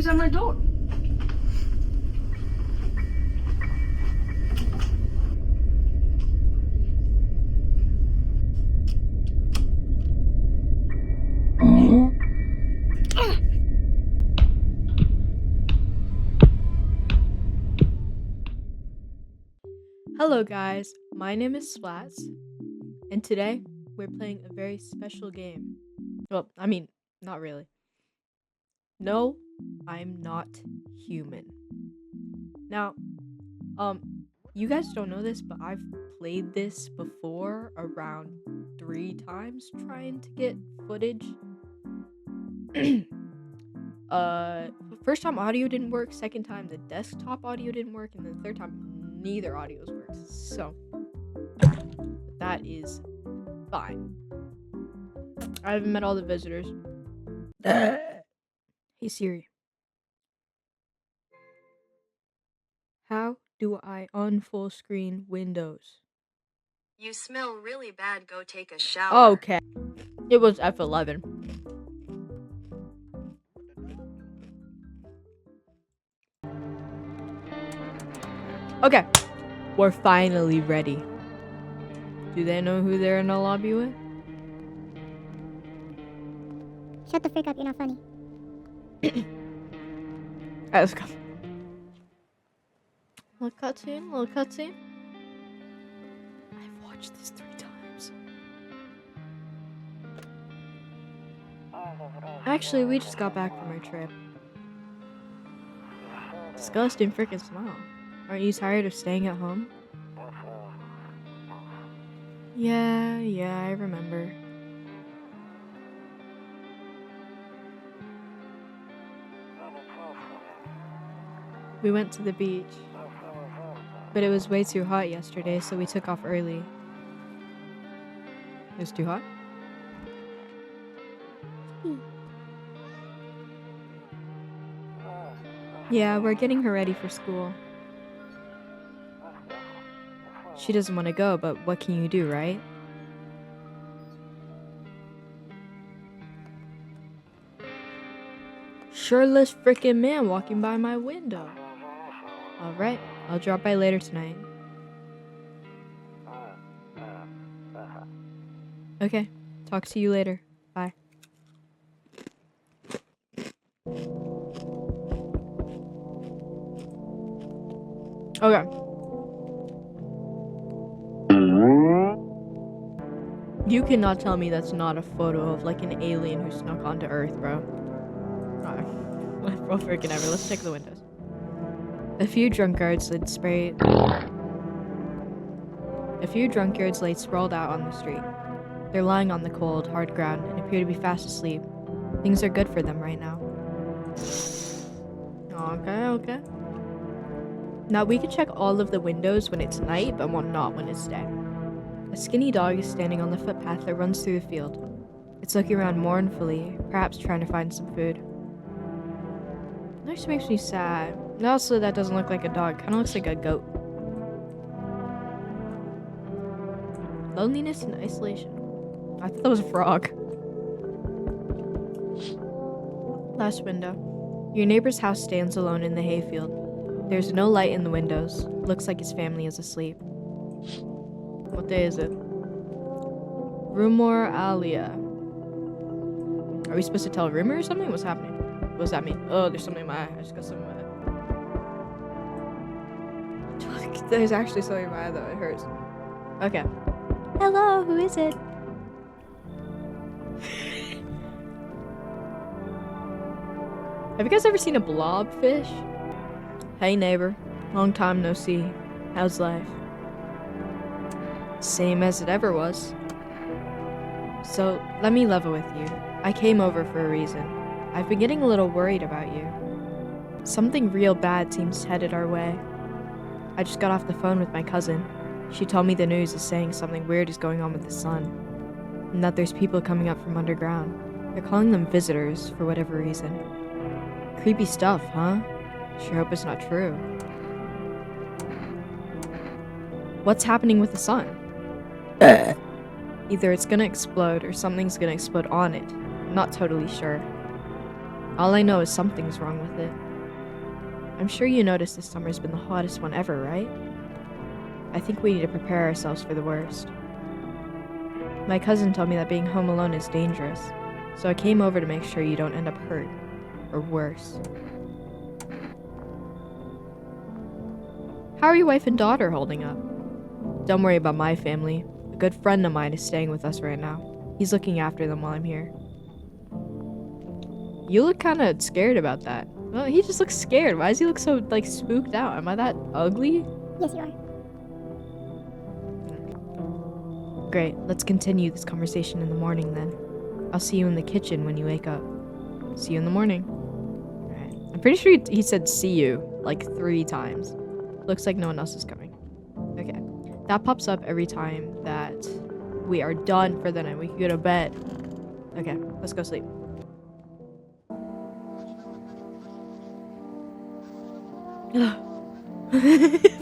Who's at my door? Hello guys, my name is Splatz, and today we're playing a very special game. Well, I mean, not really. No, I'm not human. Now, you guys don't know this, but I've played this before around 3 times trying to get footage. First time audio didn't work, second time the desktop audio didn't work, and then the third time neither audios worked. So that is fine. I haven't met all the visitors. Hey Siri. How do I unfull screen Windows? You smell really bad, go take a shower. Okay. It was F11. Okay. We're finally ready. Do they know who they're in the lobby with? Shut the freak up, you're not funny. Alright, let's go. Little cutscene. I've watched this 3 times. Actually, we just got back from our trip. Disgusting freaking smell. Aren't you tired of staying at home? Yeah, I remember. We went to the beach, but it was way too hot yesterday, so we took off early. It was too hot? Yeah, we're getting her ready for school. She doesn't want to go, but what can you do, right? Shirtless freaking man walking by my window. Alright, I'll drop by later tonight. Okay, talk to you later. Bye. Okay. You cannot tell me that's not a photo of like an alien who snuck onto Earth, bro. Bro, freaking ever. Let's check the windows. A few drunkards laid sprawled out on the street. They're lying on the cold, hard ground and appear to be fast asleep. Things are good for them right now. Okay. Now we can check all of the windows when it's night, but not when it's day. A skinny dog is standing on the footpath that runs through the field. It's looking around mournfully, perhaps trying to find some food. That actually makes me sad. Also, that doesn't look like a dog. Kind of looks like a goat. Loneliness and isolation. I thought that was a frog. Last window. Your neighbor's house stands alone in the hayfield. There's no light in the windows. Looks like his family is asleep. What day is it? Rumor Alia. Are we supposed to tell a rumor or something? What's happening? What does that mean? Oh, there's something in my eye. I just got something in my eye. There's actually something in my eye though. It hurts. Okay. Hello, who is it? Have you guys ever seen a blobfish? Hey neighbor, long time no see. How's life? Same as it ever was. So, let me level with you. I came over for a reason. I've been getting a little worried about you. Something real bad seems headed our way. I just got off the phone with my cousin. She told me the news is saying something weird is going on with the sun, and that there's people coming up from underground. They're calling them visitors for whatever reason. Creepy stuff, huh? Sure hope it's not true. What's happening with the sun? Either it's gonna explode or something's gonna explode on it. I'm not totally sure. All I know is something's wrong with it. I'm sure you noticed this summer's been the hottest one ever, right? I think we need to prepare ourselves for the worst. My cousin told me that being home alone is dangerous, so I came over to make sure you don't end up hurt, or worse. How are your wife and daughter holding up? Don't worry about my family. A good friend of mine is staying with us right now. He's looking after them while I'm here. You look kind of scared about that. Well, he just looks scared. Why does he look so, like, spooked out? Am I that ugly? Yes, you are. Great. Let's continue this conversation in the morning then. I'll see you in the kitchen when you wake up. See you in the morning. Alright. I'm pretty sure he said see you, like, 3 times. Looks like no one else is coming. Okay. That pops up every time that we are done for the night. We can go to bed. Okay, let's go sleep.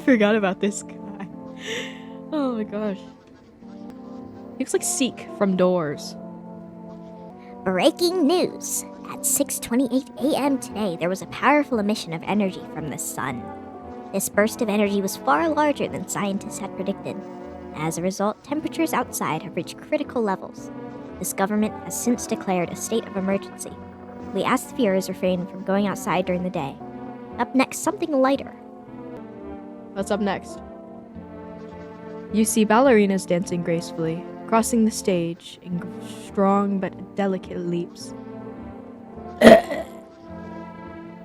Forgot about this guy. Oh my gosh. He looks like Seek from Doors. Breaking news! At 6:28 a.m. today, there was a powerful emission of energy from the sun. This burst of energy was far larger than scientists had predicted. As a result, temperatures outside have reached critical levels. This government has since declared a state of emergency. We ask the viewers refrain from going outside during the day. Up next, something lighter. What's up next? You see ballerinas dancing gracefully, crossing the stage in strong but delicate leaps.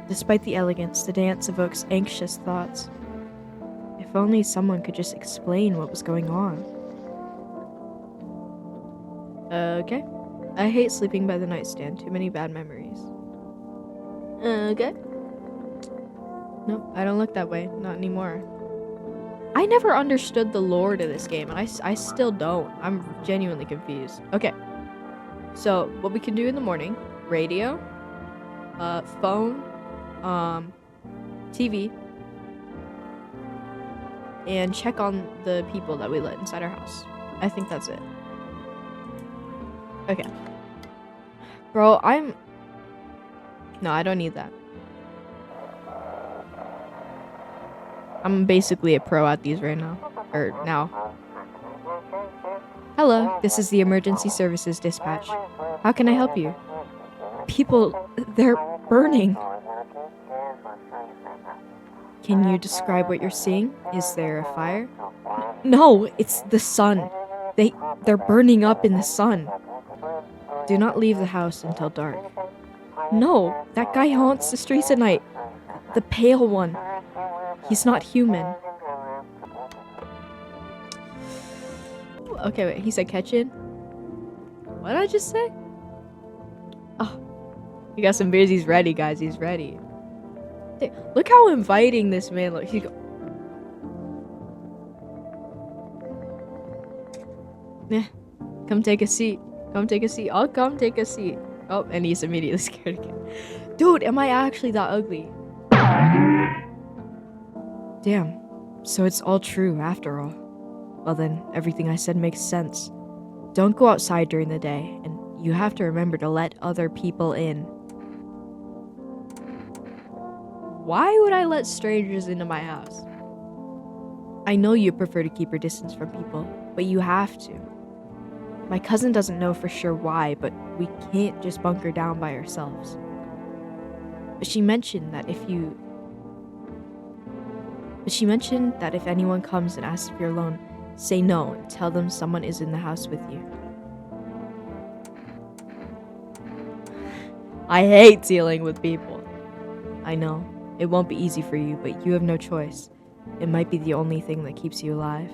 Despite the elegance, the dance evokes anxious thoughts. If only someone could just explain what was going on. Okay. I hate sleeping by the nightstand. Too many bad memories. Okay. Nope, I don't look that way. Not anymore. I never understood the lore to this game, and I still don't. I'm genuinely confused. Okay. So, what we can do in the morning, radio, phone, TV, and check on the people that we let inside our house. I think that's it. Okay. Bro, No, I don't need that. I'm basically a pro at these right now. Now. Hello, this is the Emergency Services Dispatch. How can I help you? People, they're burning. Can you describe what you're seeing? Is there a fire? No, it's the sun. They're burning up in the sun. Do not leave the house until dark. No, that guy haunts the streets at night. The pale one. He's not human. Okay, wait, he said catch in? What did I just say? Oh, he got some beers. He's ready, guys. He's ready. Look how inviting this man looks. Come take a seat. Come take a seat. I'll come take a seat. Oh, and he's immediately scared again. Dude, am I actually that ugly? Damn. So it's all true after all. Well then, everything I said makes sense. Don't go outside during the day, and you have to remember to let other people in. Why would I let strangers into my house? I know you prefer to keep your distance from people, but you have to. My cousin doesn't know for sure why, but we can't just bunker down by ourselves. But she mentioned that if anyone comes and asks if you're alone, say no and tell them someone is in the house with you. I hate dealing with people. I know, it won't be easy for you, but you have no choice. It might be the only thing that keeps you alive.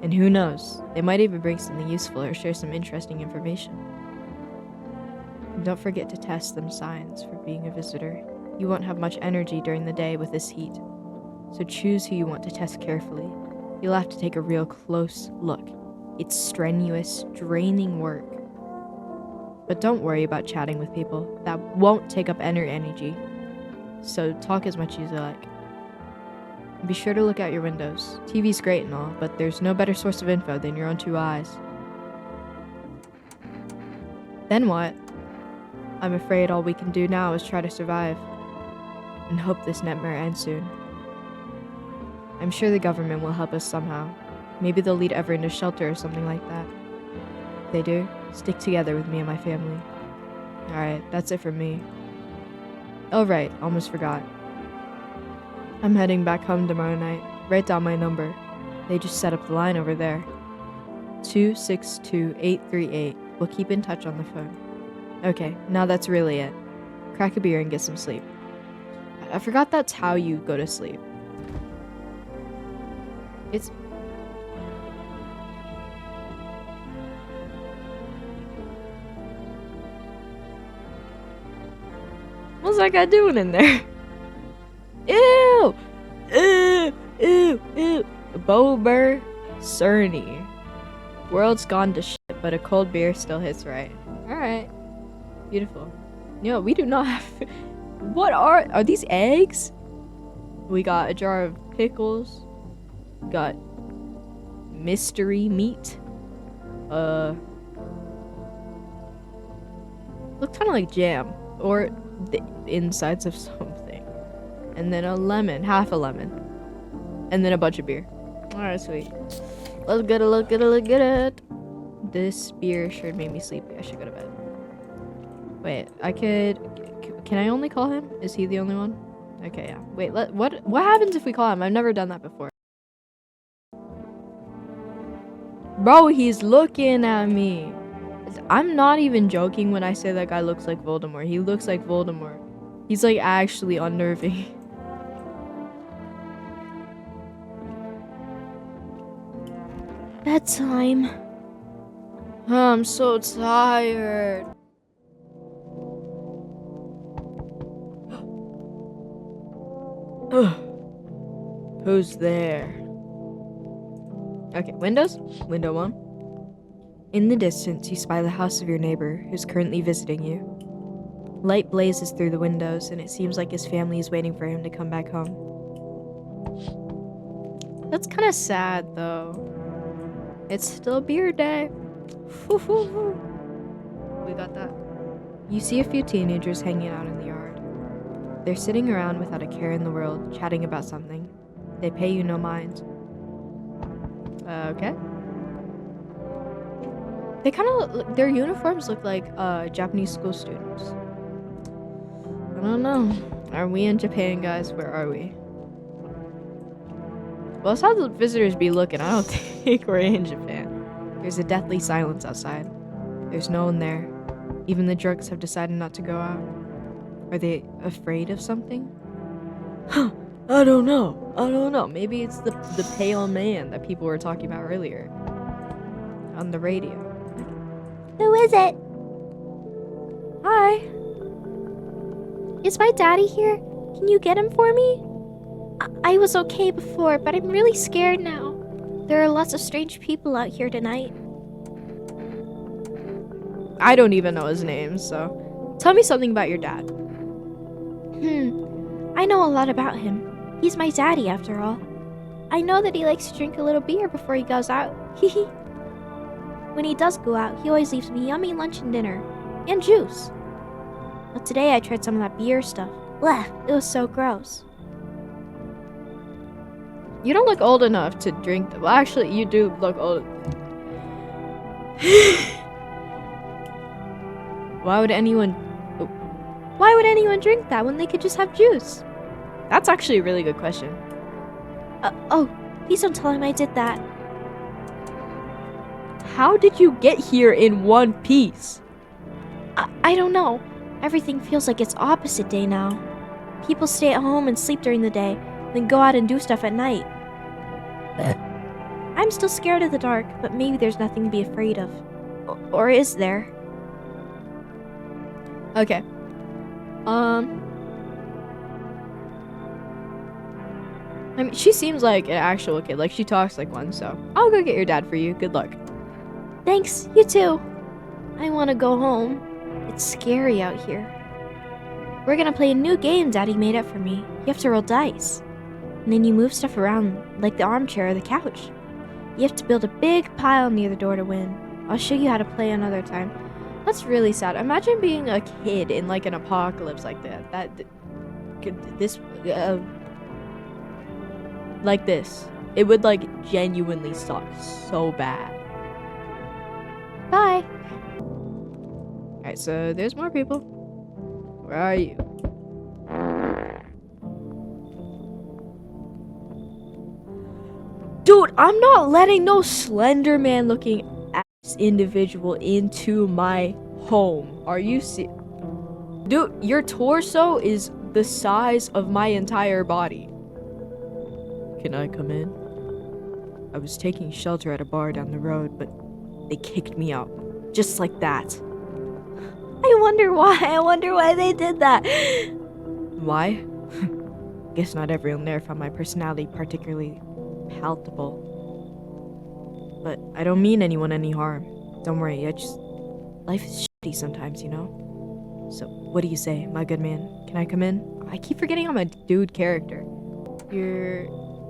And who knows, they might even bring something useful or share some interesting information. And don't forget to test them signs for being a visitor. You won't have much energy during the day with this heat. So choose who you want to test carefully. You'll have to take a real close look. It's strenuous, draining work. But don't worry about chatting with people. That won't take up energy. So talk as much as you like. And be sure to look out your windows. TV's great and all, but there's no better source of info than your own 2 eyes. Then what? I'm afraid all we can do now is try to survive and hope this nightmare ends soon. I'm sure the government will help us somehow. Maybe they'll lead everyone to shelter or something like that. If they do, stick together with me and my family. Alright, that's it for me. Oh right, almost forgot. I'm heading back home tomorrow night. Write down my number. They just set up the line over there. 262838. We'll keep in touch on the phone. Okay, now that's really it. Crack a beer and get some sleep. I forgot that's how you go to sleep. It's... What's that guy doing in there? Ew! Ew! Ew! Ew! Bober Cerny. World's gone to shit, but a cold beer still hits right. Alright. Beautiful. No, we do not have... What are these eggs? We got a jar of pickles. Got mystery meat. Looks kind of like jam. Or the insides of something. And then a lemon. Half a lemon. And then a bunch of beer. Alright, sweet. Let's get it, look at it, look at it. This beer sure made me sleepy. I should go to bed. Wait, I could... Can I only call him? Is he the only one? Okay, yeah. Wait, what happens if we call him? I've never done that before. Bro, he's looking at me. I'm not even joking when I say that guy looks like Voldemort. He looks like Voldemort. He's like actually unnerving. Bedtime. I'm so tired. Who's there? Okay, windows? Window 1. In the distance, you spy the house of your neighbor, who's currently visiting you. Light blazes through the windows, and it seems like his family is waiting for him to come back home. That's kind of sad, though. It's still beer day. We got that. You see a few teenagers hanging out in the yard. They're sitting around without a care in the world, chatting about something. They pay you no mind. Okay. They kind of, their uniforms look like Japanese school students. I don't know. Are we in Japan, guys? Where are we? Well, that's how the visitors be looking. I don't think we're in Japan. There's a deathly silence outside. There's no one there. Even the drunks have decided not to go out. Are they afraid of something? I don't know. I don't know. Maybe it's the pale man that people were talking about earlier. On the radio. Who is it? Hi. Is my daddy here? Can you get him for me? I was okay before, but I'm really scared now. There are lots of strange people out here tonight. I don't even know his name, so... Tell me something about your dad. I know a lot about him. He's my daddy, after all. I know that he likes to drink a little beer before he goes out. Hehe. When he does go out, he always leaves me yummy lunch and dinner. And juice. But today I tried some of that beer stuff. Blech, it was so gross. You don't look old enough to drink them. Well, actually, you do look old. Why would anyone drink that when they could just have juice? That's actually a really good question. Oh, please don't tell him I did that. How did you get here in one piece? I don't know. Everything feels like it's opposite day now. People stay at home and sleep during the day, then go out and do stuff at night. I'm still scared of the dark, but maybe there's nothing to be afraid of. Or is there? Okay. I mean, she seems like an actual kid. Like, she talks like one, so I'll go get your dad for you. Good luck. Thanks, you too. I want to go home. It's scary out here. We're gonna play a new game Daddy made up for me. You have to roll dice. And then you move stuff around, like the armchair or the couch. You have to build a big pile near the door to win. I'll show you how to play another time. That's really sad. Imagine being a kid in like an apocalypse like that. Like this. It would like genuinely suck so bad. Bye. Alright, so there's more people. Where are you? Dude, I'm not letting no Slender Man looking ass individual into my home. Are you Dude, your torso is the size of my entire body. Can I come in? I was taking shelter at a bar down the road, but they kicked me out. Just like that. I wonder why they did that. Why? Guess not everyone there found my personality particularly palatable. But I don't mean anyone any harm. Don't worry, life is shitty sometimes, you know? So, what do you say, my good man? Can I come in? I keep forgetting I'm a dude character. You're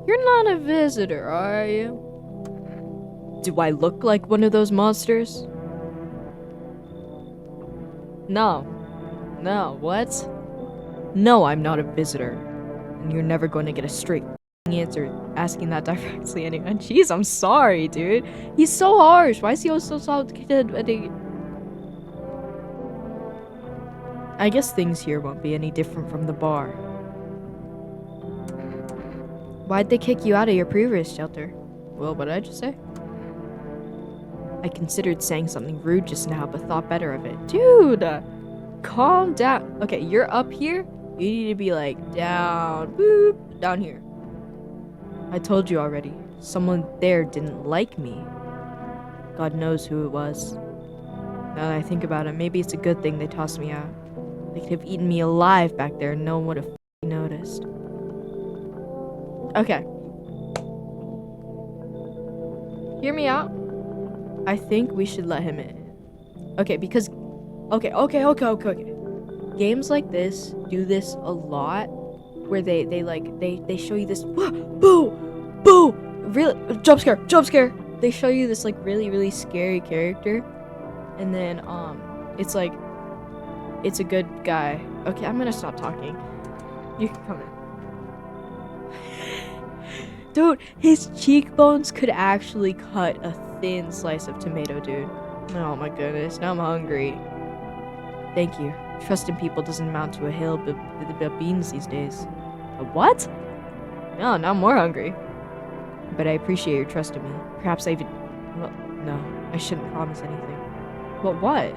not a visitor, are you? Do I look like one of those monsters? No, what? No, I'm not a visitor. And you're never going to get a straight answer asking that directly anyway. Jeez, I'm sorry, dude. He's so harsh. Why is he always so soft? I guess things here won't be any different from the bar. Why'd they kick you out of your previous shelter? Well, what did I just say? I considered saying something rude just now, but thought better of it. Dude, calm down. Okay, you're up here. You need to be like down, boop, down here. I told you already. Someone there didn't like me. God knows who it was. Now that I think about it, maybe it's a good thing they tossed me out. They could have eaten me alive back there and no one would have noticed. Okay. Hear me out. I think we should let him in. Okay, because... Okay. Games like this do this a lot. Where they show you this... Boo! Really... Jump scare! They show you this, like, really scary character. And then, it's like... It's a good guy. Okay, I'm gonna stop talking. You can come in. Dude, his cheekbones could actually cut a thin slice of tomato, dude. Oh my goodness, now I'm hungry. Thank you. Trust in people doesn't amount to a hill of beans these days. A what? No, now I'm more hungry. But I appreciate your trust in me. Perhaps I even... Well, no, I shouldn't promise anything. But what?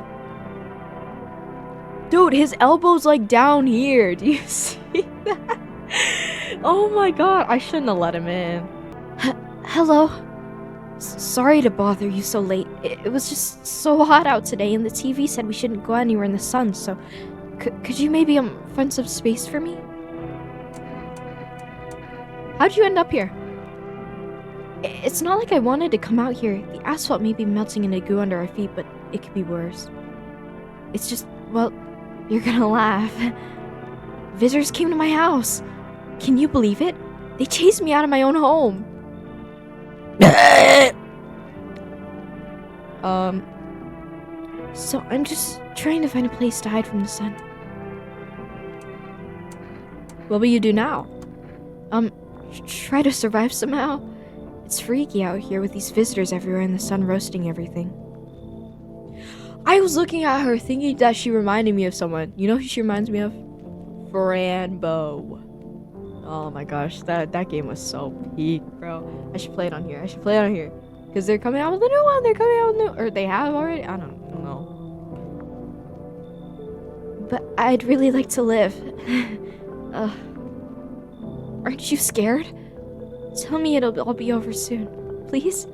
Dude, his elbow's like down here. Do you see that? Oh my god, I shouldn't have let him in. Hello. Sorry to bother you so late. It was just so hot out today, and the TV said we shouldn't go anywhere in the sun, so... Could you maybe find some space for me? How'd you end up here? It's not like I wanted to come out here. The asphalt may be melting into goo under our feet, but it could be worse. It's just, well, you're gonna laugh. Visitors came to my house. Can you believe it? They chased me out of my own home. So I'm just trying to find a place to hide from the sun. What will you do now? Try to survive somehow. It's freaky out here with these visitors everywhere and the sun roasting everything. I was looking at her thinking that she reminded me of someone. You know who she reminds me of? Frambo. Oh my gosh, that game was so peak, bro. I should play it on here. Because they're coming out with a new one. Or they have already? I don't know. But I'd really like to live. Aren't you scared? Tell me it'll all be over soon. Please?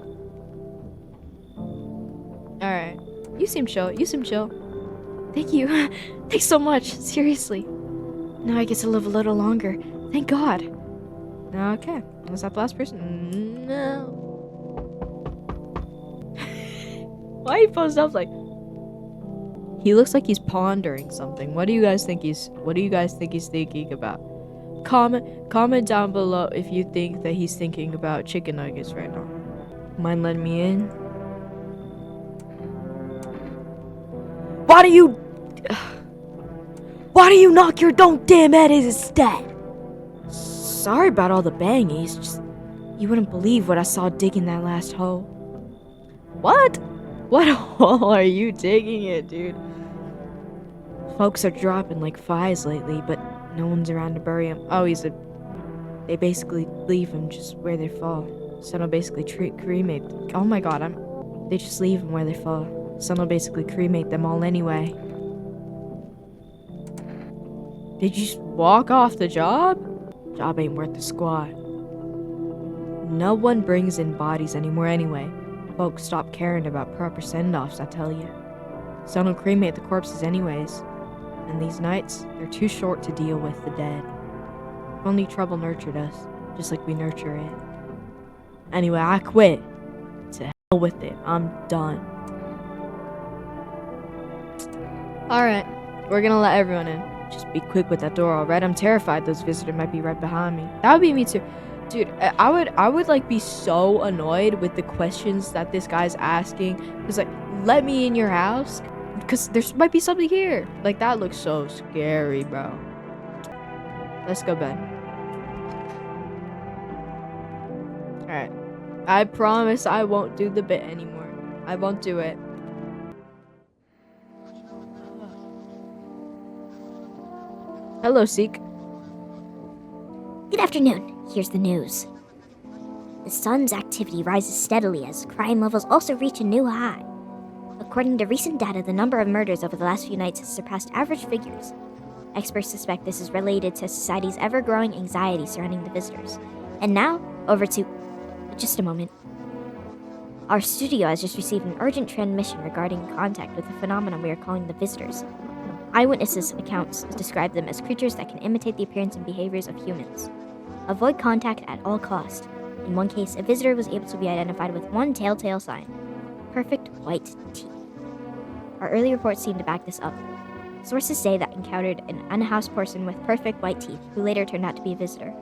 Alright. You seem chill. Thank you. Thanks so much. Seriously. Now I get to live a little longer. Thank God. Okay. Was that the last person? No. Why he posed up like... He looks like he's pondering something. What do you guys think he's thinking about? Comment down below if you think that he's thinking about chicken nuggets right now. Mind letting me in? Why do you knock your damn head instead? Sorry about all the bangings. Just, you wouldn't believe what I saw digging that last hole. What? What hole are you digging it, dude? Folks are dropping like flies lately, but no one's around to bury him. Oh, they basically leave him just where they fall. Son will basically cremate. Oh my god, they just leave him where they fall. Son will basically cremate them all anyway. Did you just walk off the job? Job ain't worth the squat. No one brings in bodies anymore anyway. Folks stop caring about proper send-offs, I tell you. Son will cremate the corpses anyways. And these nights, they're too short to deal with the dead. Only trouble nurtured us, just like we nurture it. Anyway, I quit. To hell with it. I'm done. Alright, we're gonna let everyone in. Just be quick with that door, alright? I'm terrified those visitors might be right behind me. That would be me too. Dude, I would like be so annoyed with the questions that this guy's asking. He's like, let me in your house? Because there might be something here. Like, that looks so scary, bro. Let's go, Ben. Alright. I promise I won't do the bit anymore. I won't do it. Hello, Seek. Good afternoon. Here's the news. The sun's activity rises steadily as crime levels also reach a new high. According to recent data, the number of murders over the last few nights has surpassed average figures. Experts suspect this is related to society's ever-growing anxiety surrounding the visitors. And now, over to... Just a moment. Our studio has just received an urgent transmission regarding contact with the phenomenon we are calling the visitors. Eyewitnesses' accounts describe them as creatures that can imitate the appearance and behaviors of humans. Avoid contact at all costs. In one case, a visitor was able to be identified with one telltale sign: perfect white teeth. Our early reports seem to back this up. Sources say that encountered an unhoused person with perfect white teeth who later turned out to be a visitor.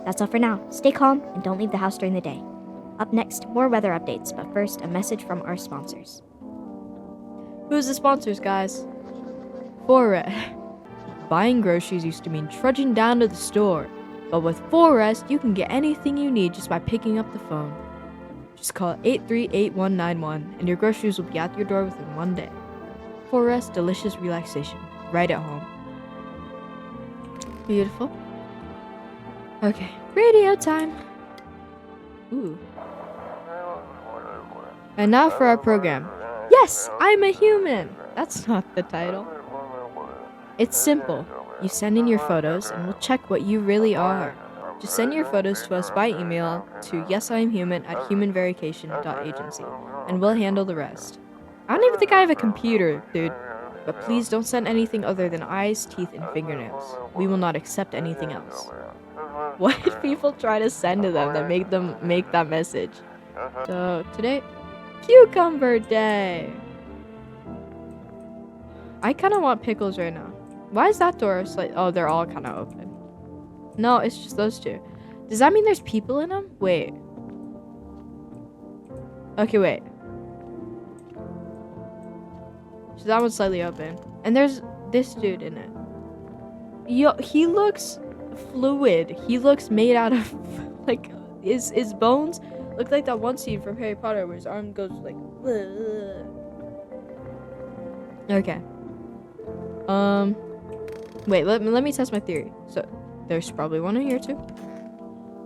That's all for now. Stay calm and don't leave the house during the day. Up next, more weather updates, but first, a message from our sponsors. Who's the sponsors, guys? Forest. Buying groceries used to mean trudging down to the store, but with Forest, you can get anything you need just by picking up the phone. Just call 838191 and your groceries will be at your door within 1 day. Forest delicious relaxation, right at home. Beautiful. Okay, radio time. Ooh. And now for our program. Yes, I'm a human. That's not the title. It's simple. You send in your photos and we'll check what you really are. Just send your photos to us by email to yesiamhuman@humanverification.agency and we'll handle the rest. I don't even think I have a computer, dude. But please don't send anything other than eyes, teeth, and fingernails. We will not accept anything else. What did people try to send to them that make them make that message? So today, Cucumber Day. I kind of want pickles right now. Why is that door oh, they're all kind of open. No, it's just those two. Does that mean there's people in them? Wait. Okay, wait. So that one's slightly open. And there's this dude in it. Yo, he looks fluid. He looks made out of, like, his bones look like that one scene from Harry Potter where his arm goes like, ugh. Okay. Wait, let me test my theory. So, there's probably one in here too.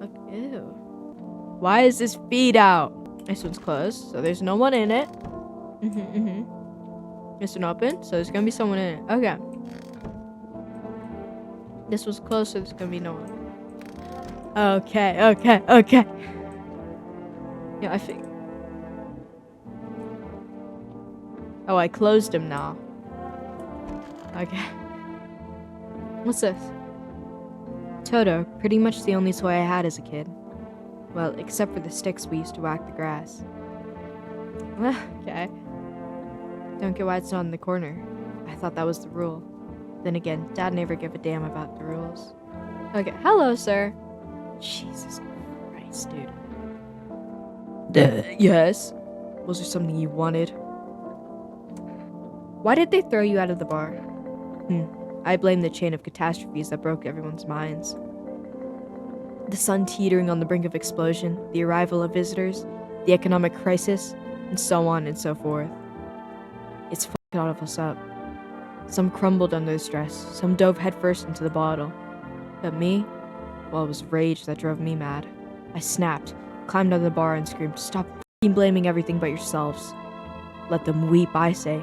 Like, ew. Why is this feed out? This one's closed, so there's no one in it. This one open, so there's gonna be someone in it. Okay. This one's closed, so there's gonna be no one. Okay. Yeah, I think. Oh, I closed him now. Okay. What's this? Toto, pretty much the only toy I had as a kid. Well, except for the sticks we used to whack the grass. Okay. Don't get why it's not in the corner. I thought that was the rule. Then again, Dad never gave a damn about the rules. Okay, hello, sir. Jesus Christ, dude. Yes? Was there something you wanted? Why did they throw you out of the bar? I blame the chain of catastrophes that broke everyone's minds. The sun teetering on the brink of explosion, the arrival of visitors, the economic crisis, and so on and so forth. It's fucking all of us up. Some crumbled under the stress, some dove headfirst into the bottle. But me? Well, it was rage that drove me mad. I snapped, climbed on the bar and screamed, "Stop f***ing blaming everything but yourselves." Let them weep, I say.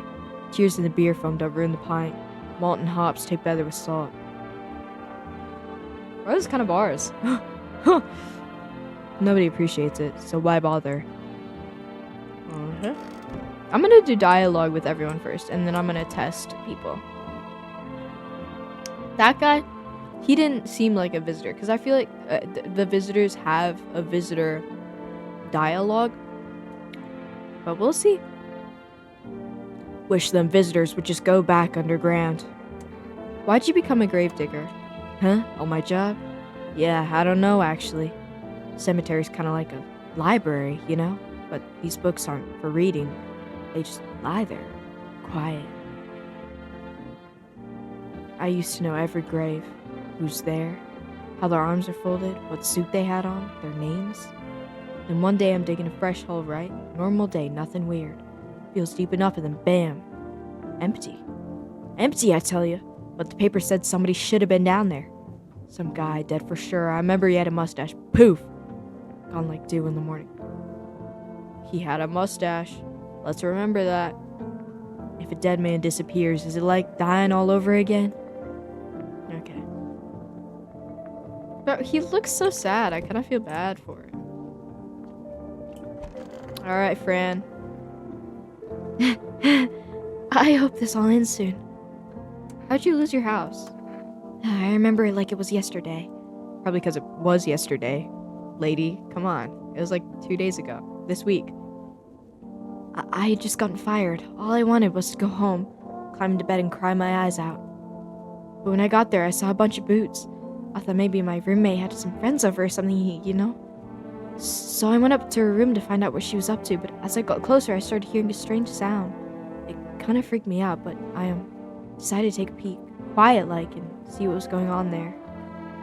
Tears in the beer foam don't ruin the pint. Malt and hops take better with salt. What are those kind of bars? Nobody appreciates it, so why bother? I'm gonna do dialogue with everyone first, and then I'm gonna test people. That guy, he didn't seem like a visitor, because I feel like the visitors have a visitor dialogue. But we'll see. Wish them visitors would just go back underground. Why'd you become a gravedigger? Huh? On my job? Yeah, I don't know, actually. Cemetery's kind of like a library, you know? But these books aren't for reading. They just lie there, quiet. I used to know every grave, who's there, how their arms are folded, what suit they had on, their names. Then one day I'm digging a fresh hole, right? Normal day, nothing weird. Feels deep enough and then bam. Empty. Empty, I tell you. But the paper said somebody should have been down there. Some guy, dead for sure. I remember he had a mustache. Poof! Gone like dew in the morning. He had a mustache. Let's remember that. If a dead man disappears, is it like dying all over again? Okay. But he looks so sad. I kind of feel bad for him. Alright, Fran. I hope this all ends soon. How'd you lose your house? I remember it like it was yesterday. Probably because it was yesterday. Lady, come on. It was like 2 days ago. This week. I had just gotten fired. All I wanted was to go home, climb into bed and cry my eyes out. But when I got there, I saw a bunch of boots. I thought maybe my roommate had some friends over or something, you know? So I went up to her room to find out what she was up to, but as I got closer, I started hearing a strange sound. It kind of freaked me out, but I decided to take a peek, quiet-like, and see what was going on there.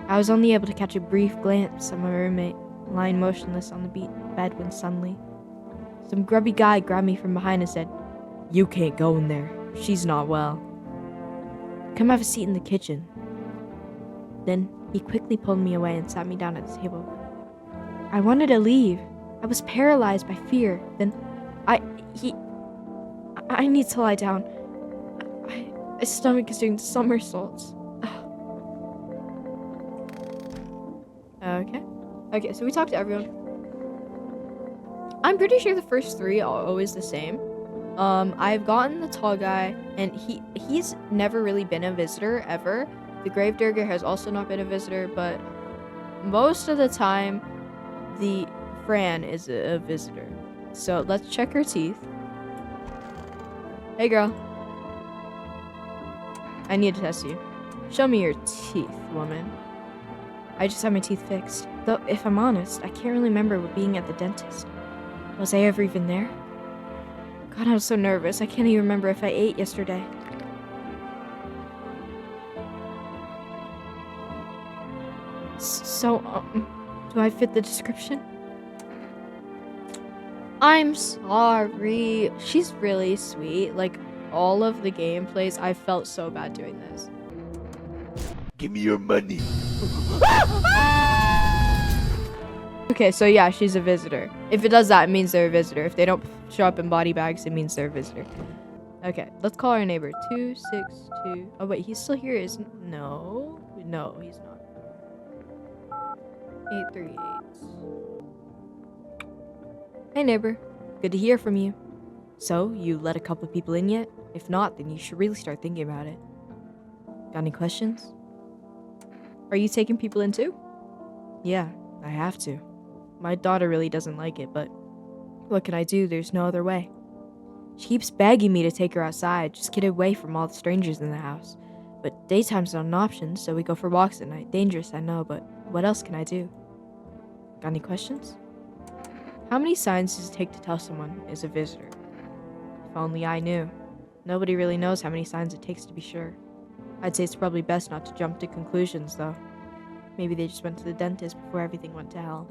I was only able to catch a brief glance at my roommate, lying motionless on the bed when suddenly some grubby guy grabbed me from behind and said, "You can't go in there. She's not well. Come have a seat in the kitchen." Then he quickly pulled me away and sat me down at the table. I wanted to leave. I was paralyzed by fear. Then I need to lie down. My stomach is doing somersaults. Okay, so we talked to everyone. I'm pretty sure the first three are always the same. I've gotten the tall guy, and he's never really been a visitor, ever. The gravedigger has also not been a visitor, but most of the time, the Fran is a visitor. So let's check her teeth. Hey girl. I need to test you. Show me your teeth, woman. I just had my teeth fixed. Though, if I'm honest, I can't really remember being at the dentist. Was I ever even there? God, I was so nervous. I can't even remember if I ate yesterday. So, do I fit the description? I'm sorry. She's really sweet. Like, all of the gameplays, I felt so bad doing this. Give me your money. Okay, so yeah, she's a visitor. If it does that, it means they're a visitor. If they don't show up in body bags, it means they're a visitor. Okay, let's call our neighbor. 262. Oh wait, he's still here, isn't? No, he's not. 838. Hey neighbor, good to hear from you. So, you let a couple of people in yet? If not, then you should really start thinking about it. Got any questions? Are you taking people in too? Yeah, I have to. My daughter really doesn't like it, but what can I do? There's no other way. She keeps begging me to take her outside, just get away from all the strangers in the house. But daytime's not an option, so we go for walks at night. Dangerous, I know, but what else can I do? Got any questions? How many signs does it take to tell someone is a visitor? If only I knew. Nobody really knows how many signs it takes to be sure. I'd say it's probably best not to jump to conclusions, though. Maybe they just went to the dentist before everything went to hell.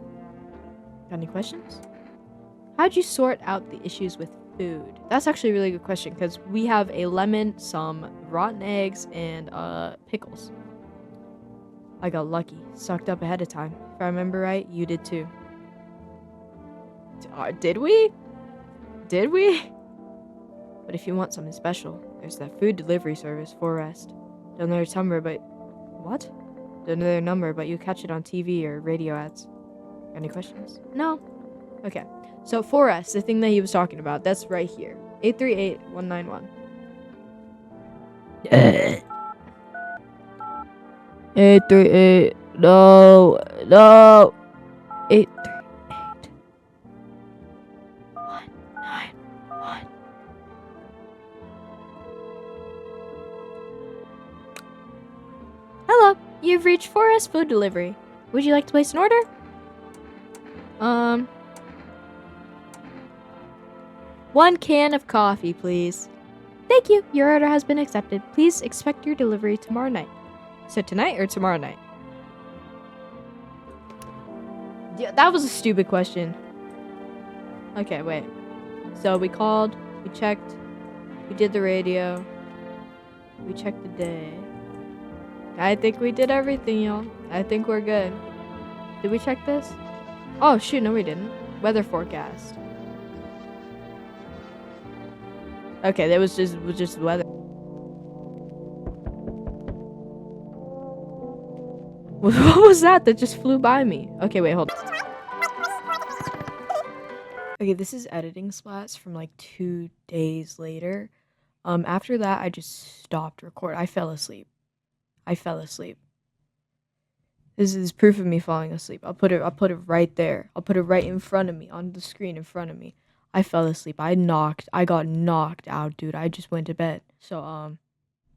Got any questions? How'd you sort out the issues with food? That's actually a really good question, because we have a lemon, some rotten eggs, and pickles. I got lucky. Stocked up ahead of time. If I remember right, you did too. Did we? Did we? But if you want something special, there's that food delivery service, Forest. Don't know their number, but... What? Don't know their number, but you catch it on TV or radio ads. Any questions? No? Okay. So Forest, the thing that he was talking about, that's right here. 838-191. 838. No. 838. 191. Hello, you've reached Forest Food Delivery. Would you like to place an order? One can of coffee, please. Thank you. Your order has been accepted. Please expect your delivery tomorrow night. So tonight or tomorrow night? Yeah, that was a stupid question. Okay, wait. So we called, we checked, we did the radio, we checked the day. I think we did everything, y'all. I think we're good. Did we check this? Oh, shoot, no we didn't. Weather forecast. Okay, that was just weather. What was that just flew by me? Okay, wait, hold on. Okay, this is editing Splatz from like 2 days later. After that, I just stopped recording. I fell asleep. This is proof of me falling asleep. I'll put it right there. I'll put it right in front of me, on the screen in front of me. I fell asleep. I got knocked out, dude. I just went to bed. So,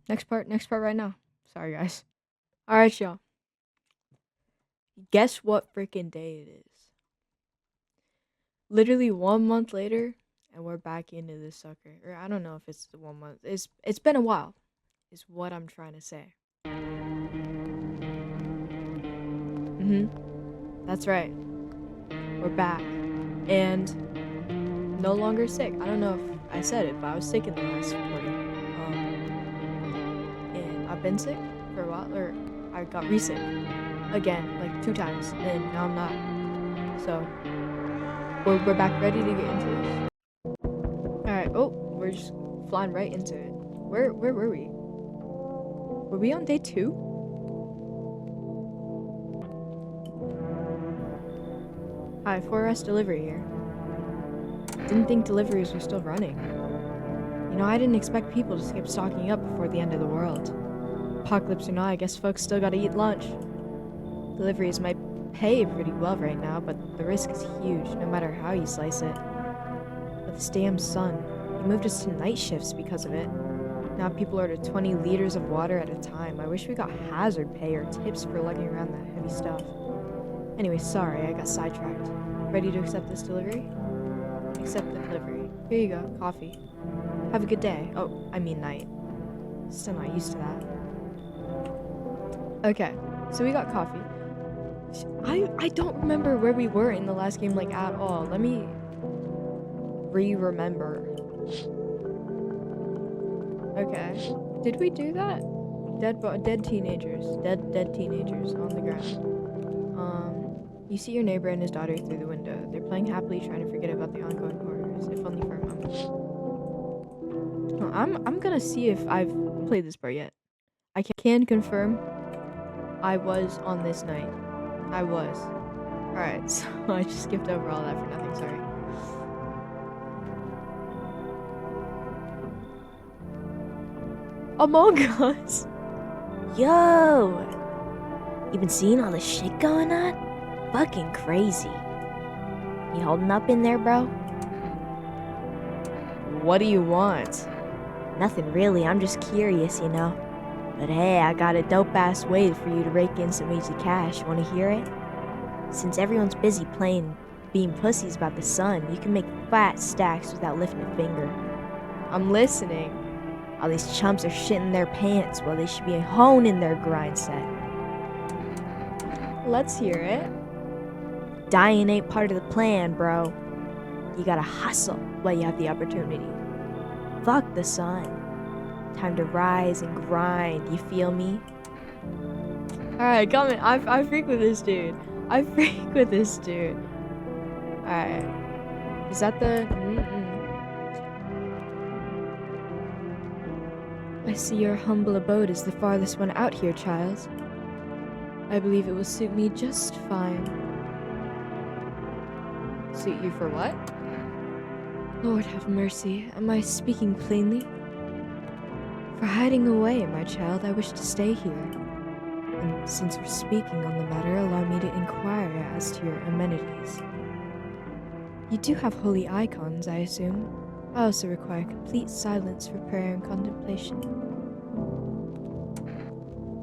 next part right now. Sorry, guys. Alright, y'all. Guess what freaking day it is? Literally 1 month later, and we're back into this sucker. Or I don't know if it's the 1 month. It's been a while, is what I'm trying to say. That's right. We're back. And no longer sick. I don't know if I said it, but I was sick in the last recording. And I've been sick for a while, or I got re-sick again, like 2 times, and now I'm not. So we're back ready to get into this. Alright, oh, we're just flying right into it. Where were we? Were we on day 2? Hi, Forest Delivery here. Didn't think deliveries were still running. You know, I didn't expect people to skip stocking up before the end of the world. Apocalypse or not, I guess folks still gotta eat lunch. Deliveries might pay pretty well right now, but the risk is huge, no matter how you slice it. But this damn sun, he moved us to night shifts because of it. Now people order 20 liters of water at a time. I wish we got hazard pay or tips for lugging around that heavy stuff. Anyway, sorry, I got sidetracked. Ready to accept this delivery? Accept the delivery. Here you go, coffee. Have a good day. Oh, I mean night. Still not used to that. Okay, so we got coffee. I don't remember where we were in the last game, like, at all. Let me remember. Okay. Did we do that? Dead teenagers. Dead teenagers on the ground. You see your neighbor and his daughter through the window. They're playing happily, trying to forget about the ongoing horrors, if only for a moment. Oh, I'm gonna see if I've played this part yet. I can confirm I was on this night. I was. Alright, so I just skipped over all that for nothing, sorry. Among Us! Yo! You been seeing all the shit going on? Fucking crazy. You holding up in there, bro? What do you want? Nothing really, I'm just curious, you know. But hey, I got a dope-ass way for you to rake in some easy cash. Wanna hear it? Since everyone's busy being pussies about the sun, you can make fat stacks without lifting a finger. I'm listening. All these chumps are shitting their pants while they should be honing their grind set. Let's hear it. Dying ain't part of the plan, bro. You gotta hustle while you have the opportunity. Fuck the sun. Time to rise and grind, you feel me? Alright, comment. I freak with this dude. Alright. Is that the... I see your humble abode is the farthest one out here, child. I believe it will suit me just fine. Suit you for what? Lord have mercy, am I speaking plainly? For hiding away, my child, I wish to stay here. And since we're speaking on the matter, allow me to inquire as to your amenities. You do have holy icons, I assume. I also require complete silence for prayer and contemplation.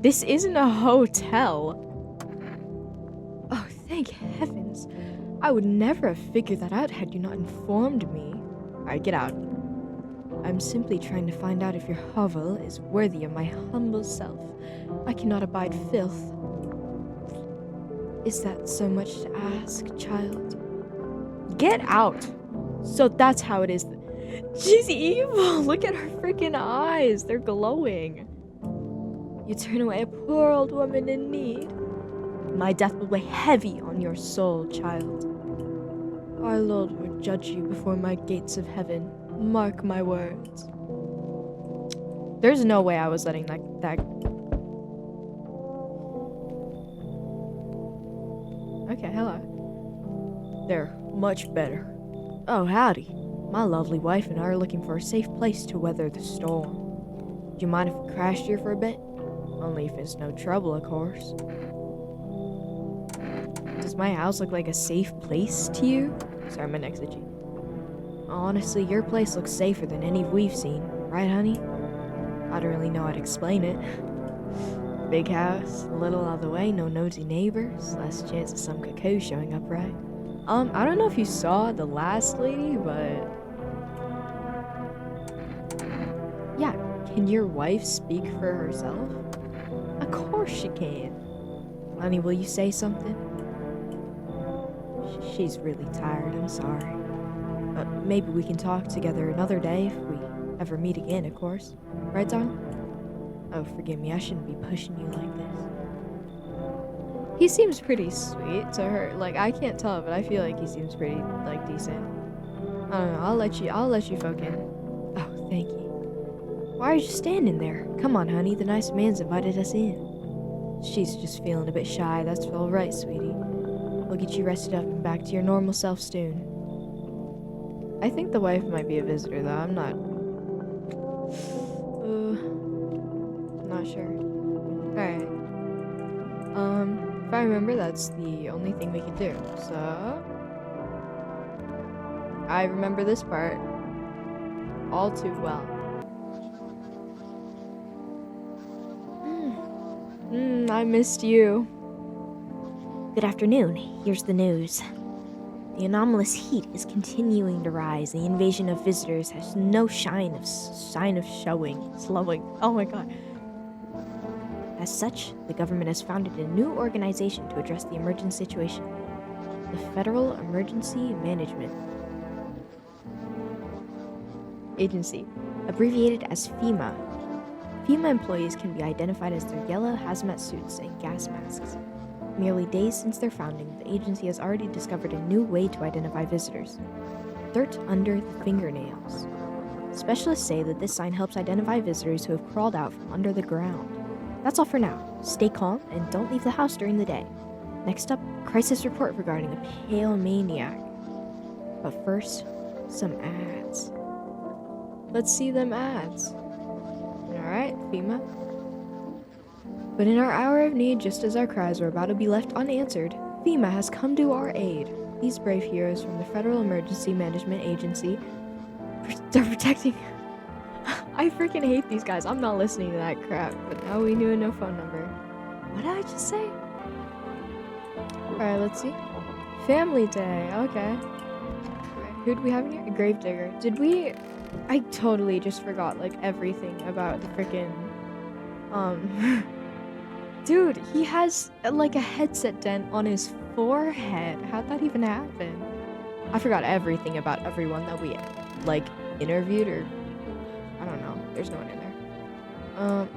This isn't a hotel! Oh, thank heavens. I would never have figured that out had you not informed me. Alright, get out. I'm simply trying to find out if your hovel is worthy of my humble self. I cannot abide filth. Is that so much to ask, child? Get out! So that's how it is. She's evil! Look at her freaking eyes! They're glowing. You turn away a poor old woman in need. My death will weigh heavy on your soul, child. Our Lord will judge you before my gates of heaven. Mark my words. There's no way I was letting that... Okay, hello. They're much better. Oh, howdy. My lovely wife and I are looking for a safe place to weather the storm. Do you mind if we crashed here for a bit? Only if it's no trouble, of course. Does my house look like a safe place to you? Sorry, my neck's itchy. Honestly, your place looks safer than any we've seen. Right, honey? I don't really know how to explain it. Big house, a little out of the way, no nosy neighbors, less chance of some cuckoo showing up, right? I don't know if you saw the last lady, but... Yeah, can your wife speak for herself? Of course she can. Honey, will you say something? She's really tired, I'm sorry. Maybe we can talk together another day if we ever meet again, of course. Right, Don? Oh, forgive me, I shouldn't be pushing you like this. He seems pretty sweet to her. Like, I can't tell, but I feel like he seems pretty, like, decent. I don't know, I'll let you folk in. Oh, thank you. Why are you standing there? Come on, honey, the nice man's invited us in. She's just feeling a bit shy, that's all right, sweetie. We'll get you rested up and back to your normal self soon. I think the wife might be a visitor, though. I'm not sure. Alright. If I remember, that's the only thing we can do. So... I remember this part all too well. I missed you. Good afternoon. Here's the news. The anomalous heat is continuing to rise. The invasion of visitors has no slowing. Oh my god. As such, the government has founded a new organization to address the emergent situation. The Federal Emergency Management Agency, abbreviated as FEMA. FEMA employees can be identified as their yellow hazmat suits and gas masks. Merely days since their founding, the agency has already discovered a new way to identify visitors. Dirt under the fingernails. Specialists say that this sign helps identify visitors who have crawled out from under the ground. That's all for now. Stay calm and don't leave the house during the day. Next up, crisis report regarding a pale maniac. But first, some ads. Let's see them ads. Alright, FEMA. But in our hour of need, just as our cries were about to be left unanswered, FEMA has come to our aid. These brave heroes from the Federal Emergency Management Agency are protecting... I freaking hate these guys. I'm not listening to that crap. But now we knew a no phone number. What did I just say? Alright, let's see. Family Day. Okay. Alright. Who do we have in here? A gravedigger. Did we? I totally just forgot like everything about the freaking. Dude, he has like a headset dent on his forehead. How'd that even happen? I forgot everything about everyone that we like interviewed, or I don't know. There's no one in there. Oh,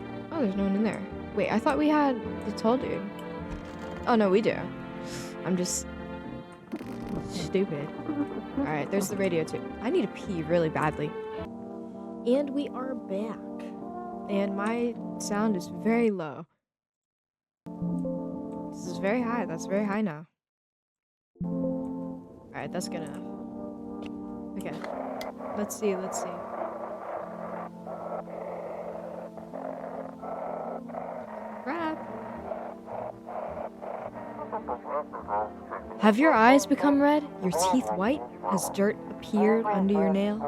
there's no one in there. Wait, I thought we had the tall dude. Oh no, we do. I'm just stupid. All right, there's the radio too. I need to pee really badly. And we are back. And my sound is very low. This is very high. That's very high now. Alright, that's good enough. Okay. Let's see. Crap. Have your eyes become red? Your teeth white? Has dirt appeared under your nails?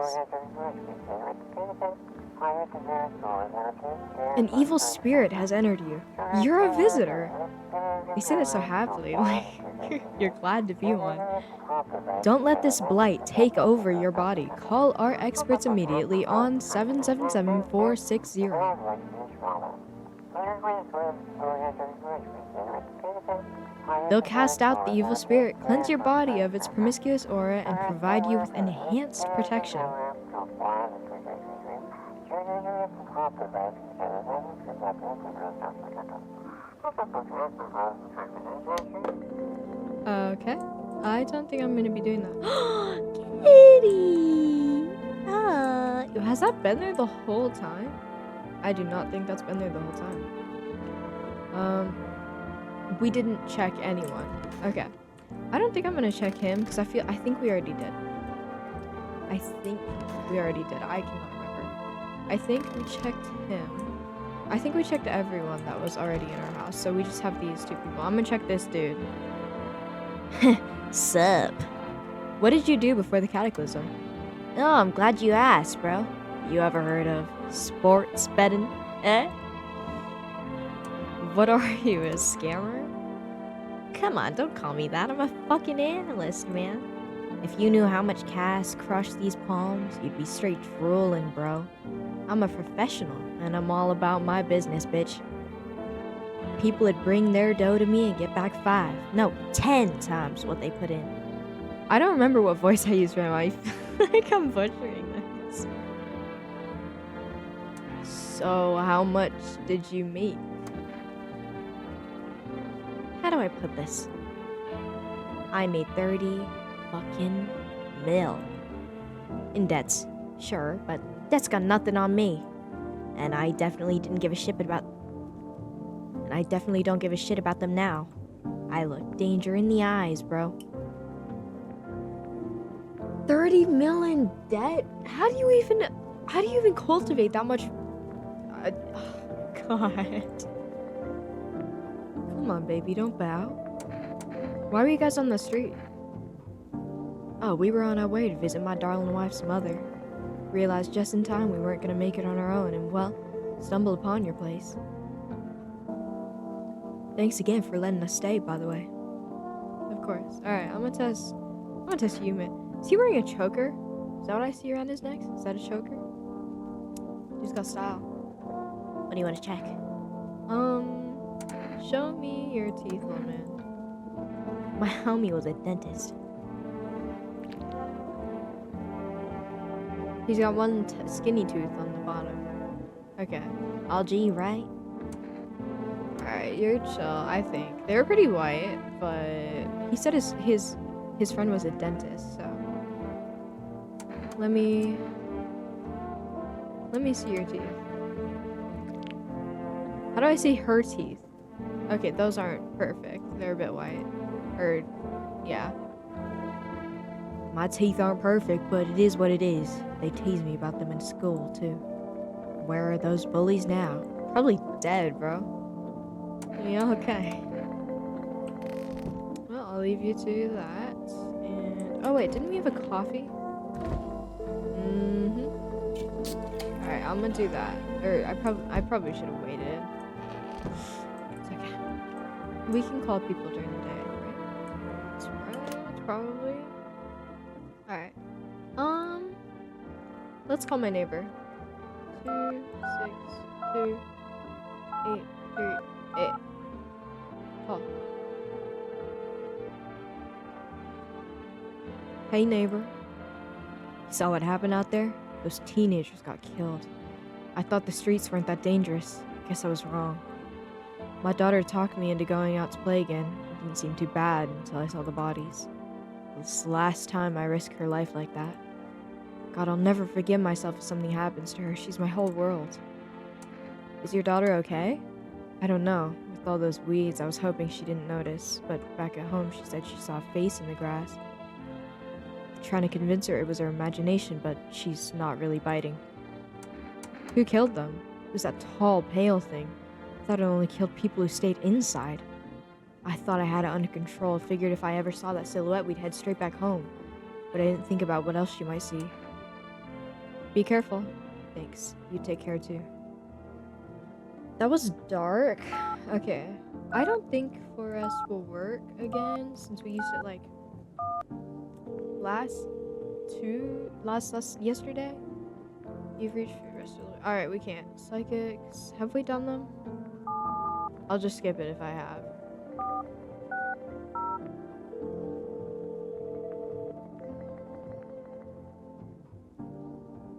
An evil spirit has entered you. You're a visitor. They say that so happily, like you're glad to be one. Don't let this blight take over your body. Call our experts immediately on 777-460. They'll cast out the evil spirit, cleanse your body of its promiscuous aura, and provide you with enhanced protection. Okay. I don't think I'm gonna be doing that. Kitty! Has that been there the whole time? I do not think that's been there the whole time. We didn't check anyone. Okay. I don't think I'm gonna check him because I think we already did. I think we already did. I cannot remember. I think we checked him. I think we checked everyone that was already in our house, so we just have these two people. I'm gonna check this dude. Sup? What did you do before the cataclysm? Oh, I'm glad you asked, bro. You ever heard of sports betting? Eh? What are you, a scammer? Come on, don't call me that. I'm a fucking analyst, man. If you knew how much cash crushed these palms, you'd be straight drooling, bro. I'm a professional, and I'm all about my business, bitch. People would bring their dough to me and get back 5, no, 10 times what they put in. I don't remember what voice I used for him. I feel like I'm butchering this. So, how much did you make? How do I put this? I made 30 fucking mil. In debts, sure, but that's got nothing on me. And I definitely didn't give a shit about... And I definitely don't give a shit about them now. I look danger in the eyes, bro. 30 mil in debt? How do you even cultivate that much? God. Come on, baby, don't bow. Why were you guys on the street? Oh, we were on our way to visit my darling wife's mother. Realized just in time we weren't gonna make it on our own, and well, stumbled upon your place. Thanks again for letting us stay, by the way. Of course. Alright, I'm gonna test you, man. Is he wearing a choker? Is that what I see around his neck? Is that a choker? Dude's got style. What do you want to check? Show me your teeth, little man. My homie was a dentist. He's got one skinny tooth on the bottom. Okay. All G, right? Alright, you're chill, I think. They were pretty white, but he said his friend was a dentist, so let me see your teeth. How do I see her teeth? Okay, those aren't perfect. They're a bit white. Or yeah. My teeth aren't perfect, but it is what it is. They tease me about them in school, too. Where are those bullies now? Probably dead, bro. Yeah, okay. Well, I'll leave you to that. And oh wait, didn't we have a coffee? Alright, I'm gonna do that. Or I probably should have waited. It's okay. We can call people during the day, right? That's right, probably. Alright. let's call my neighbor. 262-838. Call. Hey neighbor. You saw what happened out there? Those teenagers got killed. I thought the streets weren't that dangerous. Guess I was wrong. My daughter talked me into going out to play again. It didn't seem too bad until I saw the bodies. This is the last time I risk her life like that. God, I'll never forgive myself if something happens to her. She's my whole world. Is your daughter okay? I don't know. With all those weeds, I was hoping she didn't notice, but back at home she said she saw a face in the grass. I'm trying to convince her it was her imagination, but she's not really biting. Who killed them? It was that tall, pale thing. I thought it only killed people who stayed inside. I thought I had it under control, figured if I ever saw that silhouette we'd head straight back home. But I didn't think about what else she might see. Be careful. Thanks. You take care too. That was dark. Okay. I don't think Forest will work again since we used it like yesterday. You've reached the rest of the... Alright, we can't. Psychics. Have we done them? I'll just skip it if I have.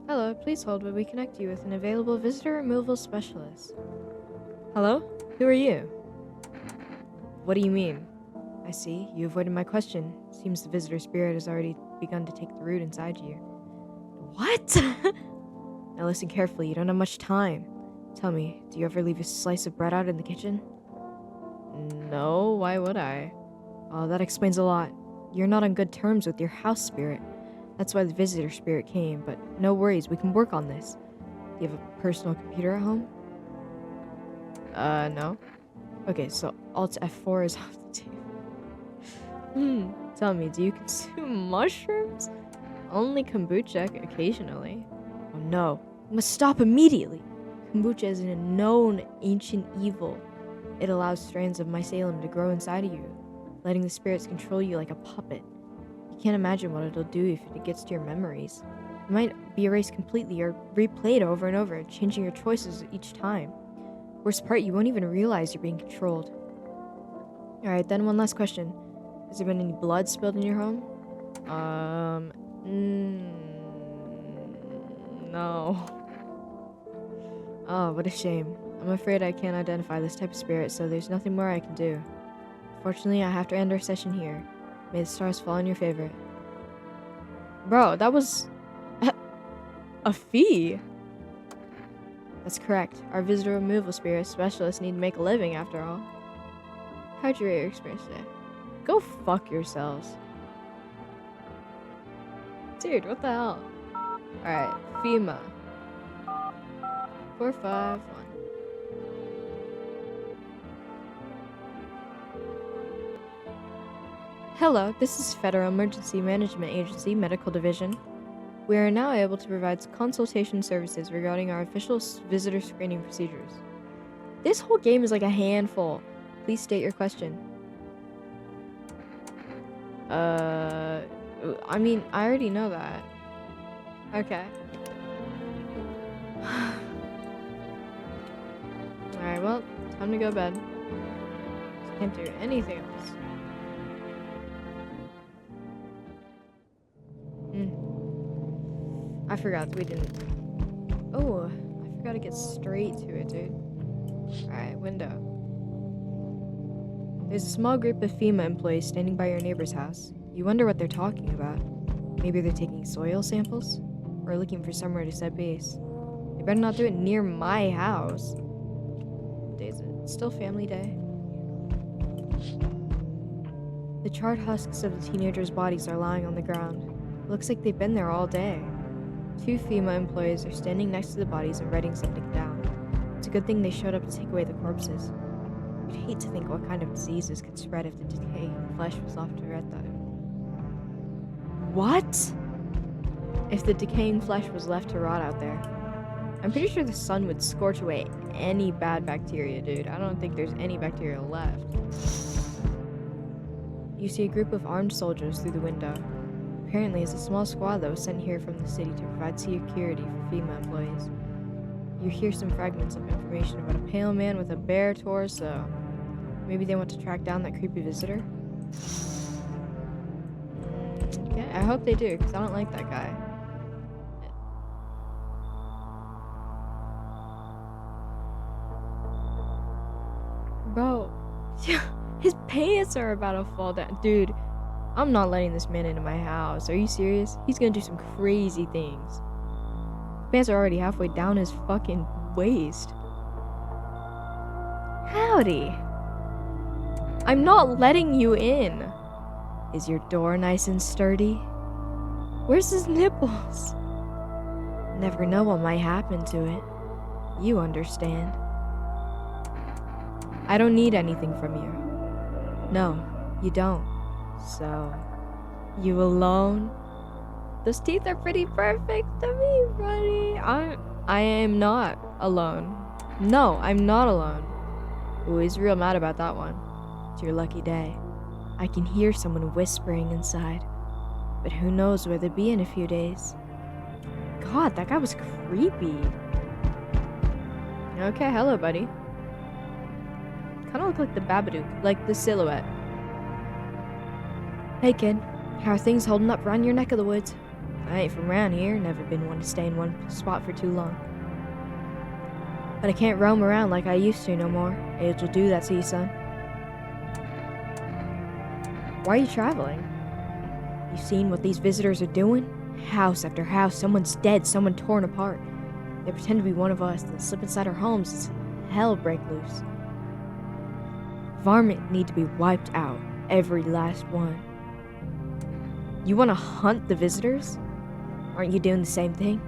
Hello, please hold while we connect you with an available visitor removal specialist. Hello? Who are you? What do you mean? I see. You avoided my question. Seems the visitor spirit has already begun to take the root inside you. What? Now listen carefully. You don't have much time. Tell me, do you ever leave a slice of bread out in the kitchen? No, why would I? Oh, that explains a lot. You're not on good terms with your house spirit. That's why the visitor spirit came, but no worries, we can work on this. Do you have a personal computer at home? No. Okay, so Alt F4 is off the table. Tell me, do you consume mushrooms? Only kombucha occasionally. Oh no, you must stop immediately. Kombucha is a known ancient evil. It allows strands of mycelium to grow inside of you, letting the spirits control you like a puppet. You can't imagine what it'll do if it gets to your memories. It might be erased completely or replayed over and over, changing your choices each time. Worst part, you won't even realize you're being controlled. Alright, then one last question. Has there been any blood spilled in your home? No. Oh, what a shame. I'm afraid I can't identify this type of spirit, so there's nothing more I can do. Fortunately, I have to end our session here. May the stars fall in your favor. Bro, that was... a fee? That's correct. Our visitor removal spirit specialists need to make a living, after all. How'd you rate your experience today? Go fuck yourselves. Dude, what the hell? Alright, FEMA. 451. Hello, this is Federal Emergency Management Agency Medical Division. We are now able to provide consultation services regarding our official visitor screening procedures. This whole game is like a handful. Please state your question. I mean, I already know that. Okay. Alright, well, time to go to bed. Can't do anything else. I forgot we didn't... Oh, I forgot to get straight to it, dude. Alright, window. There's a small group of FEMA employees standing by your neighbor's house. You wonder what they're talking about. Maybe they're taking soil samples? Or looking for somewhere to set base. They better not do it near my house. What day is it? It's still family day. The charred husks of the teenagers' bodies are lying on the ground. Looks like they've been there all day. 2 FEMA employees are standing next to the bodies and writing something down. It's a good thing they showed up to take away the corpses. I'd hate to think what kind of diseases could spread if the decaying flesh was left to rot there. What? If the decaying flesh was left to rot out there. I'm pretty sure the sun would scorch away any bad bacteria, dude. I don't think there's any bacteria left. You see a group of armed soldiers through the window. apparently is a small squad that was sent here from the city to provide security for FEMA employees. You hear some fragments of information about a pale man with a bare torso. Maybe they want to track down that creepy visitor? Okay, I hope they do, because I don't like that guy. Bro, his pants are about to fall down. Dude, I'm not letting this man into my house. Are you serious? He's gonna do some crazy things. His pants are already halfway down his fucking waist. Howdy. I'm not letting you in. Is your door nice and sturdy? Where's his nipples? Never know what might happen to it. You understand. I don't need anything from you. No, you don't. So, you alone? Those teeth are pretty perfect to me, buddy. I am not alone. No, I'm not alone. Ooh, he's real mad about that one. It's your lucky day. I can hear someone whispering inside. But who knows where they'll be in a few days. God, that guy was creepy. Okay, hello, buddy. Kind of look like the Babadook, like the silhouette. Hey, kid. How are things holding up around your neck of the woods? I ain't from around here, never been one to stay in one spot for too long. But I can't roam around like I used to no more. Age will do that to you, son. Why are you traveling? You seen what these visitors are doing? House after house, someone's dead, someone torn apart. They pretend to be one of us, then slip inside our homes as hell break loose. Varmint need to be wiped out, every last one. You want to hunt the visitors? Aren't you doing the same thing?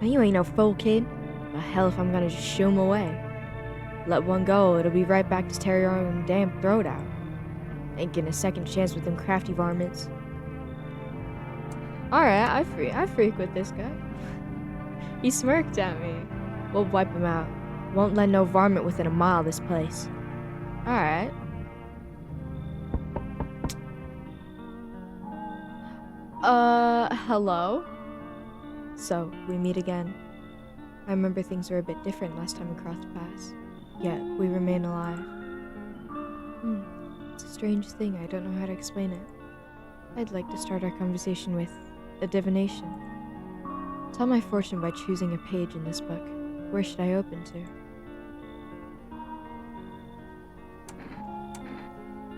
Now you ain't no fool, kid. But hell if I'm gonna just shoo 'em away. Let one go, it'll be right back to tear your own damn throat out. Ain't getting a second chance with them crafty varmints. Alright, I freak with this guy. He smirked at me. We'll wipe him out. Won't let no varmint within a mile of this place. Alright. Hello? So, we meet again. I remember things were a bit different last time we crossed paths. Yet, we remain alive. It's a strange thing, I don't know how to explain it. I'd like to start our conversation with a divination. Tell my fortune by choosing a page in this book. Where should I open to?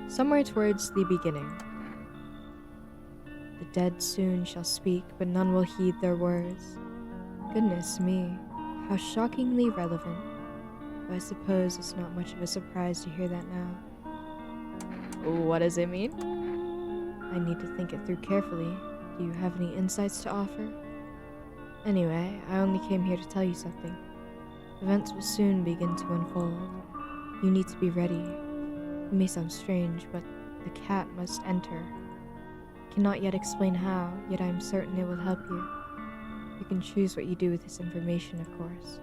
Somewhere towards the beginning. The dead soon shall speak, but none will heed their words. Goodness me, how shockingly relevant. But I suppose it's not much of a surprise to hear that now. What does it mean? I need to think it through carefully. Do you have any insights to offer? Anyway, I only came here to tell you something. Events will soon begin to unfold. You need to be ready. It may sound strange, but the cat must enter. I cannot yet explain how, yet I am certain it will help you. You can choose what you do with this information, of course.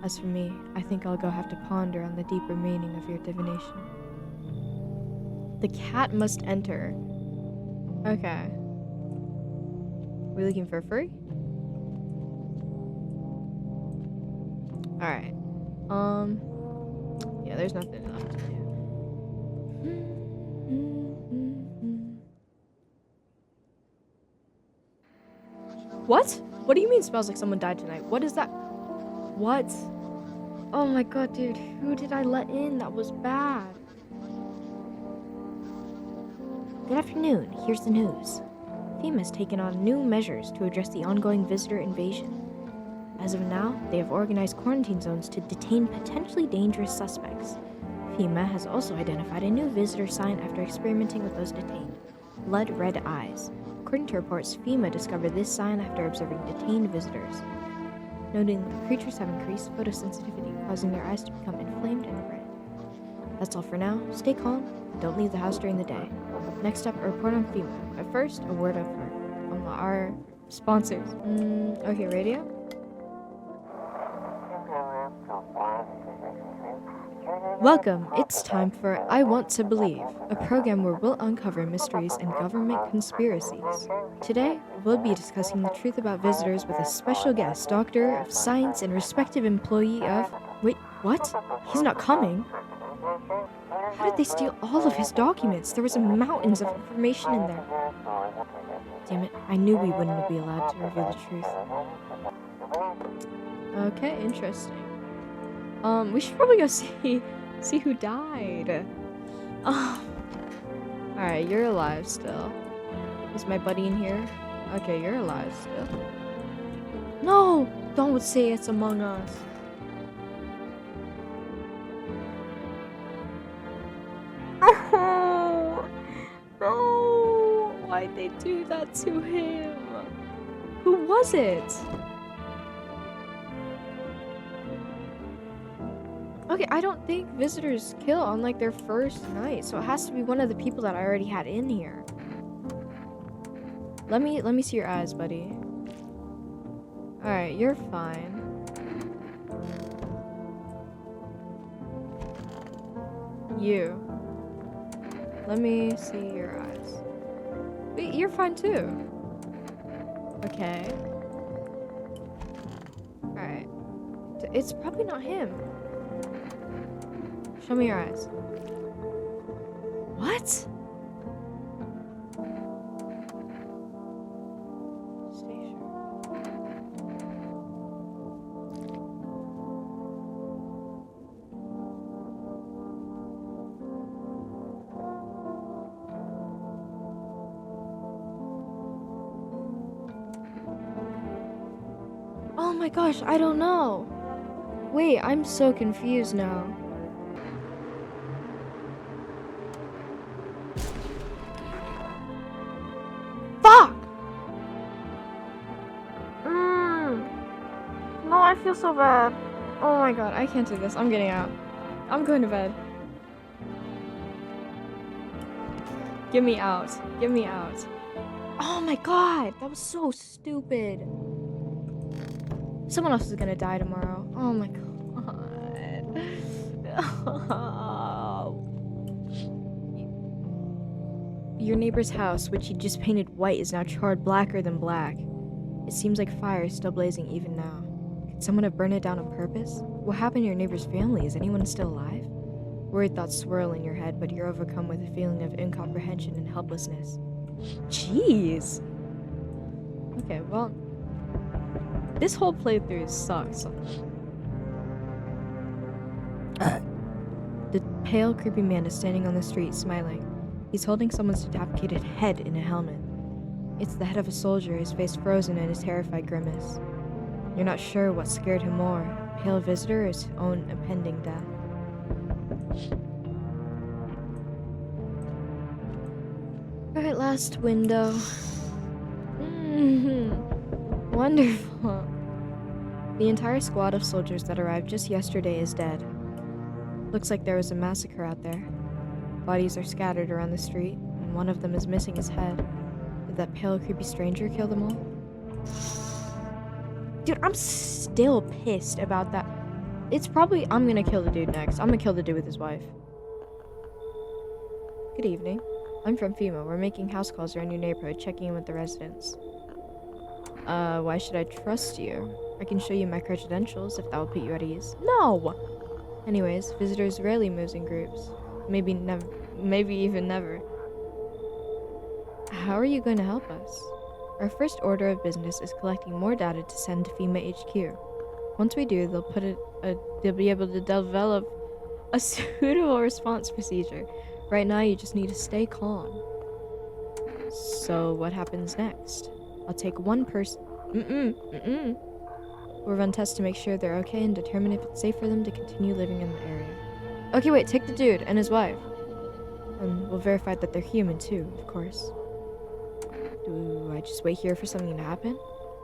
As for me, I think I'll go have to ponder on the deeper meaning of your divination. The cat must enter. Okay. We looking for free? Alright. Yeah, there's nothing left to do. What? What do you mean smells like someone died tonight? What is that? What? Oh my god, dude. Who did I let in? That was bad. Good afternoon, here's the news. FEMA's taken on new measures to address the ongoing visitor invasion. As of now, they have organized quarantine zones to detain potentially dangerous suspects. FEMA has also identified a new visitor sign after experimenting with those detained: blood red eyes. According to reports, FEMA discovered this sign after observing detained visitors, noting that the creatures have increased photosensitivity, causing their eyes to become inflamed and red. That's all for now. Stay calm and don't leave the house during the day. Next up, a report on FEMA. But first, a word from our sponsors. Okay, radio? Welcome. It's time for I Want to Believe, a program where we'll uncover mysteries and government conspiracies. Today, we'll be discussing the truth about visitors with a special guest, Doctor of Science and respective employee of... Wait, what? He's not coming? How did they steal all of his documents? There was mountains of information in there. Damn it, I knew we wouldn't be allowed to reveal the truth. Okay, interesting. We should probably go see who died. Oh. Alright, you're alive still. Is my buddy in here? Okay, you're alive still. No! Don't say it's Among Us. Oh, no! Why'd they do that to him? Who was it? Okay, I don't think visitors kill on like their first night, so it has to be one of the people that I already had in here. Let me see your eyes, buddy. Alright, you're fine. You. Let me see your eyes. Wait, you're fine too. Okay. Alright. It's probably not him. Show me your eyes. What? Stay sure. Oh my gosh, I don't know. Wait, I'm so confused now. No, I feel so bad. Oh my god, I can't do this. I'm getting out. I'm going to bed. Get me out. Get me out. Oh my god, that was so stupid. Someone else is gonna die tomorrow. Oh my god. Your neighbor's house, which he just painted white, is now charred blacker than black. It seems like fire is still blazing even now. Could someone have burned it down on purpose? What happened to your neighbor's family? Is anyone still alive? Worried thoughts swirl in your head, but you're overcome with a feeling of incomprehension and helplessness. Jeez. Okay, well, this whole playthrough sucks. The pale, creepy man is standing on the street, smiling. He's holding someone's decapitated head in a helmet. It's the head of a soldier, his face frozen in a terrified grimace. You're not sure what scared him more, a pale visitor or his own impending death. Alright, last window. Wonderful. The entire squad of soldiers that arrived just yesterday is dead. Looks like there was a massacre out there. Bodies are scattered around the street, and one of them is missing his head. Did that pale, creepy stranger kill them all? Dude, I'm still pissed about that. It's probably... I'm gonna kill the dude next. I'm gonna kill the dude with his wife. Good evening. I'm from FEMA. We're making house calls around your neighborhood, checking in with the residents. Why should I trust you? I can show you my credentials if that will put you at ease. No! Anyways, visitors rarely moves in groups. Maybe even never. How are you going to help us? Our first order of business is collecting more data to send to FEMA HQ. Once we do, they'll be able to develop a suitable response procedure. Right now, you just need to stay calm. So, what happens next? I'll take one person. We'll run tests to make sure they're okay and determine if it's safe for them to continue living in the area. Okay, wait, take the dude and his wife. And we'll verify that they're human too, of course. Do I just wait here for something to happen?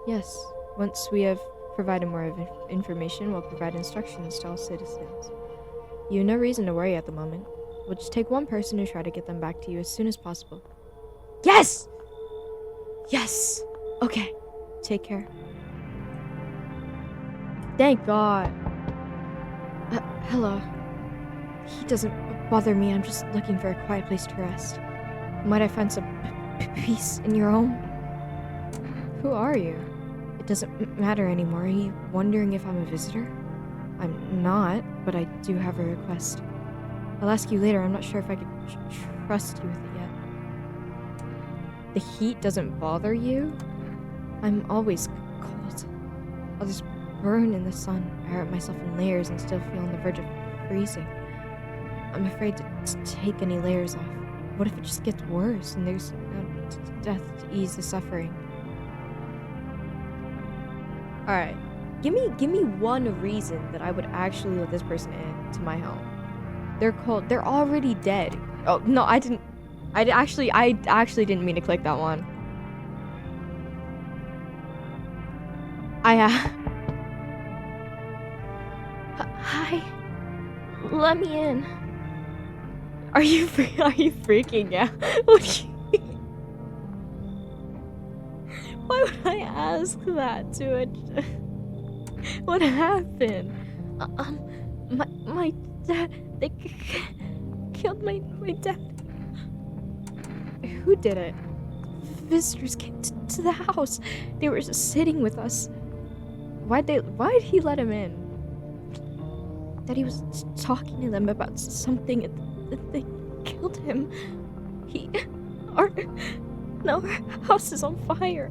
Yes. Once we have provided more information, we'll provide instructions to all citizens. You have no reason to worry at the moment. We'll just take one person to try to get them back to you as soon as possible. Yes! Yes! Okay. Take care. Thank God. Hello. He doesn't bother me. I'm just looking for a quiet place to rest. Might I find some peace in your home? Who are you? It doesn't matter anymore. Are you wondering if I'm a visitor? I'm not, but I do have a request. I'll ask you later. I'm not sure if I could trust you with it yet. The heat doesn't bother you? I'm always cold. I'll just burn in the sun. I wrap myself in layers and still feel on the verge of freezing. I'm afraid to take any layers off. What if it just gets worse and there's no death to ease the suffering? Alright. Give me one reason that I would actually let this person in to my home. They're cold. They're already dead. Oh, no, I actually didn't mean to click that one. Hi. Let me in. Are you freaking out? Why would I ask that to a... What happened? My dad... They killed my dad. Who did it? Visitors came to the house. They were just sitting with us. Why'd he let him in? That he was talking to them about something and they killed him. Our house is on fire.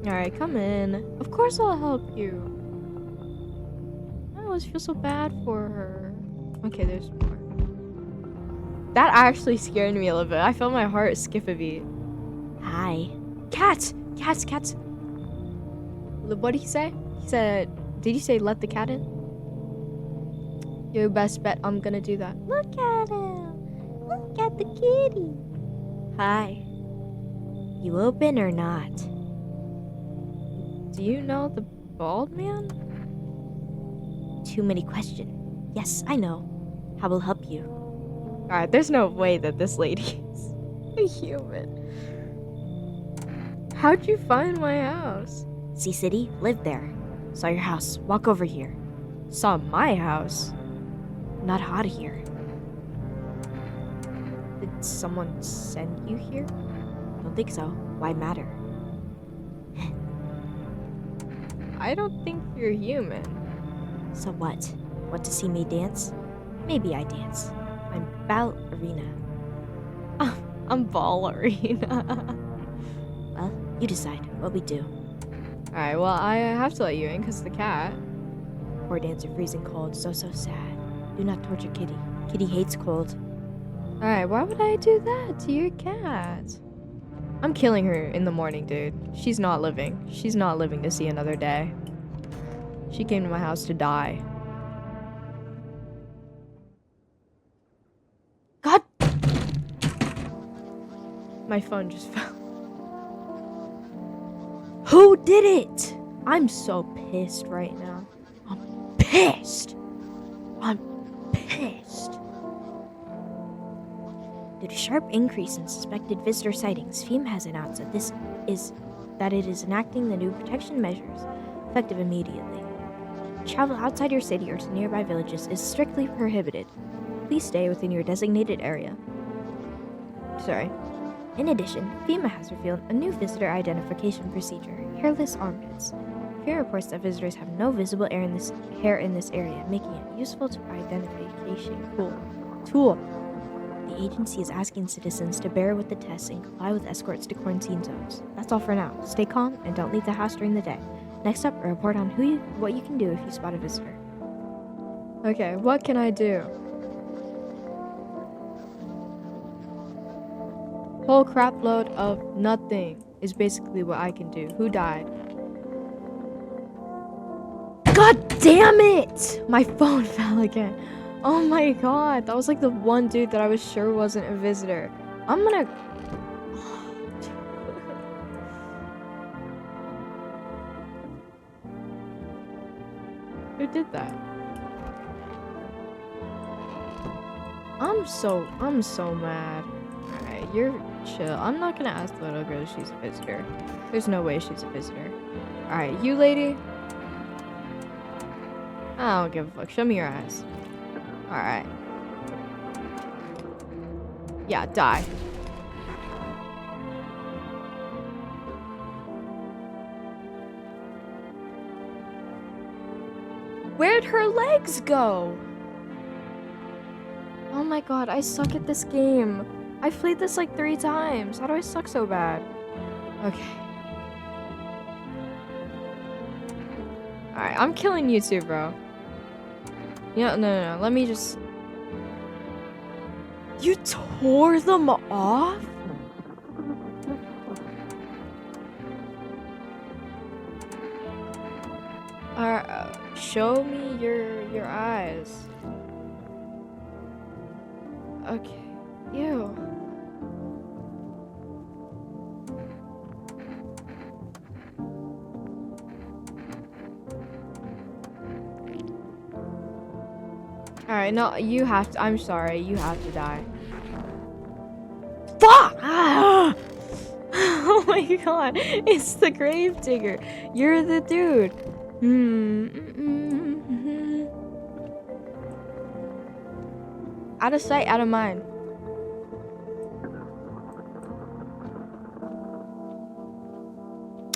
Alright, come in. Of course I'll help you. I always feel so bad for her. Okay, there's more. That actually scared me a little bit. I felt my heart skip a beat. Hi. Cats! What did he say? He said, did you say let the cat in? Your best bet, I'm gonna do that. Look at him. Look at the kitty. Hi. You open or not? Do you know the bald man? Too many questions. Yes, I know. How will help you? Alright, there's no way that this lady is a human. How'd you find my house? See City? Live there. Saw your house. Walk over here. Saw my house? Not hot here. Did someone send you here? Don't think so. Why matter? I don't think you're human. So what? Want to see me dance? Maybe I dance. I'm ballerina. I'm ballerina. Well, you decide what we do. Alright, well, I have to let you in because the cat. Poor dancer freezing cold. So sad. Do not torture Kitty. Kitty hates cold. Alright, why would I do that to your cat? I'm killing her in the morning, dude. She's not living. She's not living to see another day. She came to my house to die. God! My phone just fell. Who did it? I'm so pissed right now. I'm pissed. Due to sharp increase in suspected visitor sightings, FEMA has announced that it is enacting the new protection measures, effective immediately. Travel outside your city or to nearby villages is strictly prohibited. Please stay within your designated area. Sorry. In addition, FEMA has revealed a new visitor identification procedure, hairless armpits. FEMA reports that visitors have no visible hair in this area, making it useful to identification tool. The agency is asking citizens to bear with the tests and comply with escorts to quarantine zones. That's all for now. Stay calm and don't leave the house during the day. Next up, a report on what you can do if you spot a visitor. Okay, what can I do? Whole crap load of nothing is basically what I can do. Who died? God damn it! My phone fell again. Oh my god, that was like the one dude that I was sure wasn't a visitor. I'm gonna... Who did that? I'm so mad. Alright, you're chill. I'm not gonna ask the little girl if she's a visitor. There's no way she's a visitor. Alright, you lady? I don't give a fuck. Show me your eyes. Alright. Yeah, die. Where'd her legs go? Oh my god, I suck at this game. I've played this like 3 times. How do I suck so bad? Okay. Alright, I'm killing you too, bro. Yeah, no. Let me just... You tore them off? Show me your eyes. Okay. Ew. Alright, no, you have to. I'm sorry, you have to die. Fuck! Ah! Oh my god, it's the gravedigger. You're the dude. Out of sight, out of mind.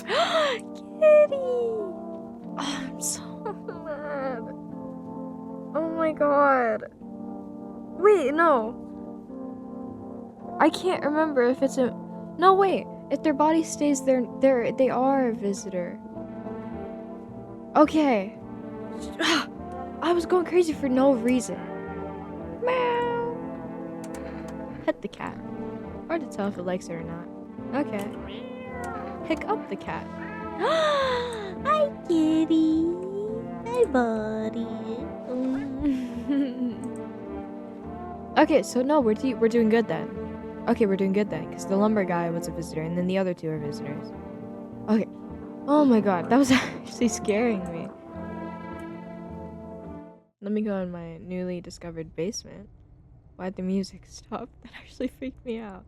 Kitty! Oh, I'm so mad. Oh my god. Wait, no. I can't remember if it's a... No, wait. If their body stays there, they are a visitor. Okay. I was going crazy for no reason. Meow. Pet the cat. Hard to tell if it likes it or not. Okay. Pick up the cat. Hi, kitty. Hi, buddy. Okay, so no, we're doing good then. Okay, we're doing good then, because the lumber guy was a visitor, and then the other 2 are visitors. Okay. Oh my god, that was actually scaring me. Let me go in my newly discovered basement. Why'd the music stop? That actually freaked me out.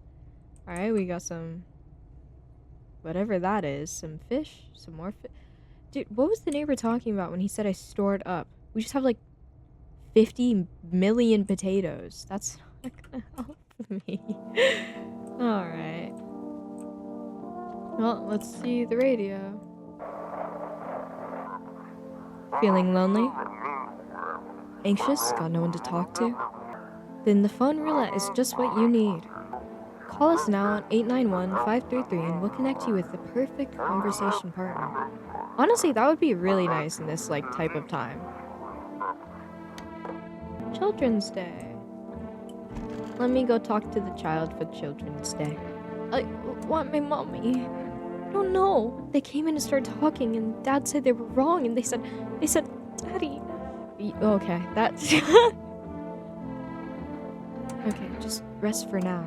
Alright, we got some... whatever that is. Some fish? Some more fish? Dude, what was the neighbor talking about when he said I stored up? We just have like 50 million potatoes. That's not gonna help me. Alright. Well, let's see the radio. Feeling lonely? Anxious? Got no one to talk to? Then the phone roulette is just what you need. Call us now on 891-533 and we'll connect you with the perfect conversation partner. Honestly, that would be really nice in this like type of time. Children's Day. Let me go talk to the child for Children's Day. I want my mommy. Oh no. They came in and started talking and Dad said they were wrong and they said, Daddy. Okay, that's... Okay, just rest for now.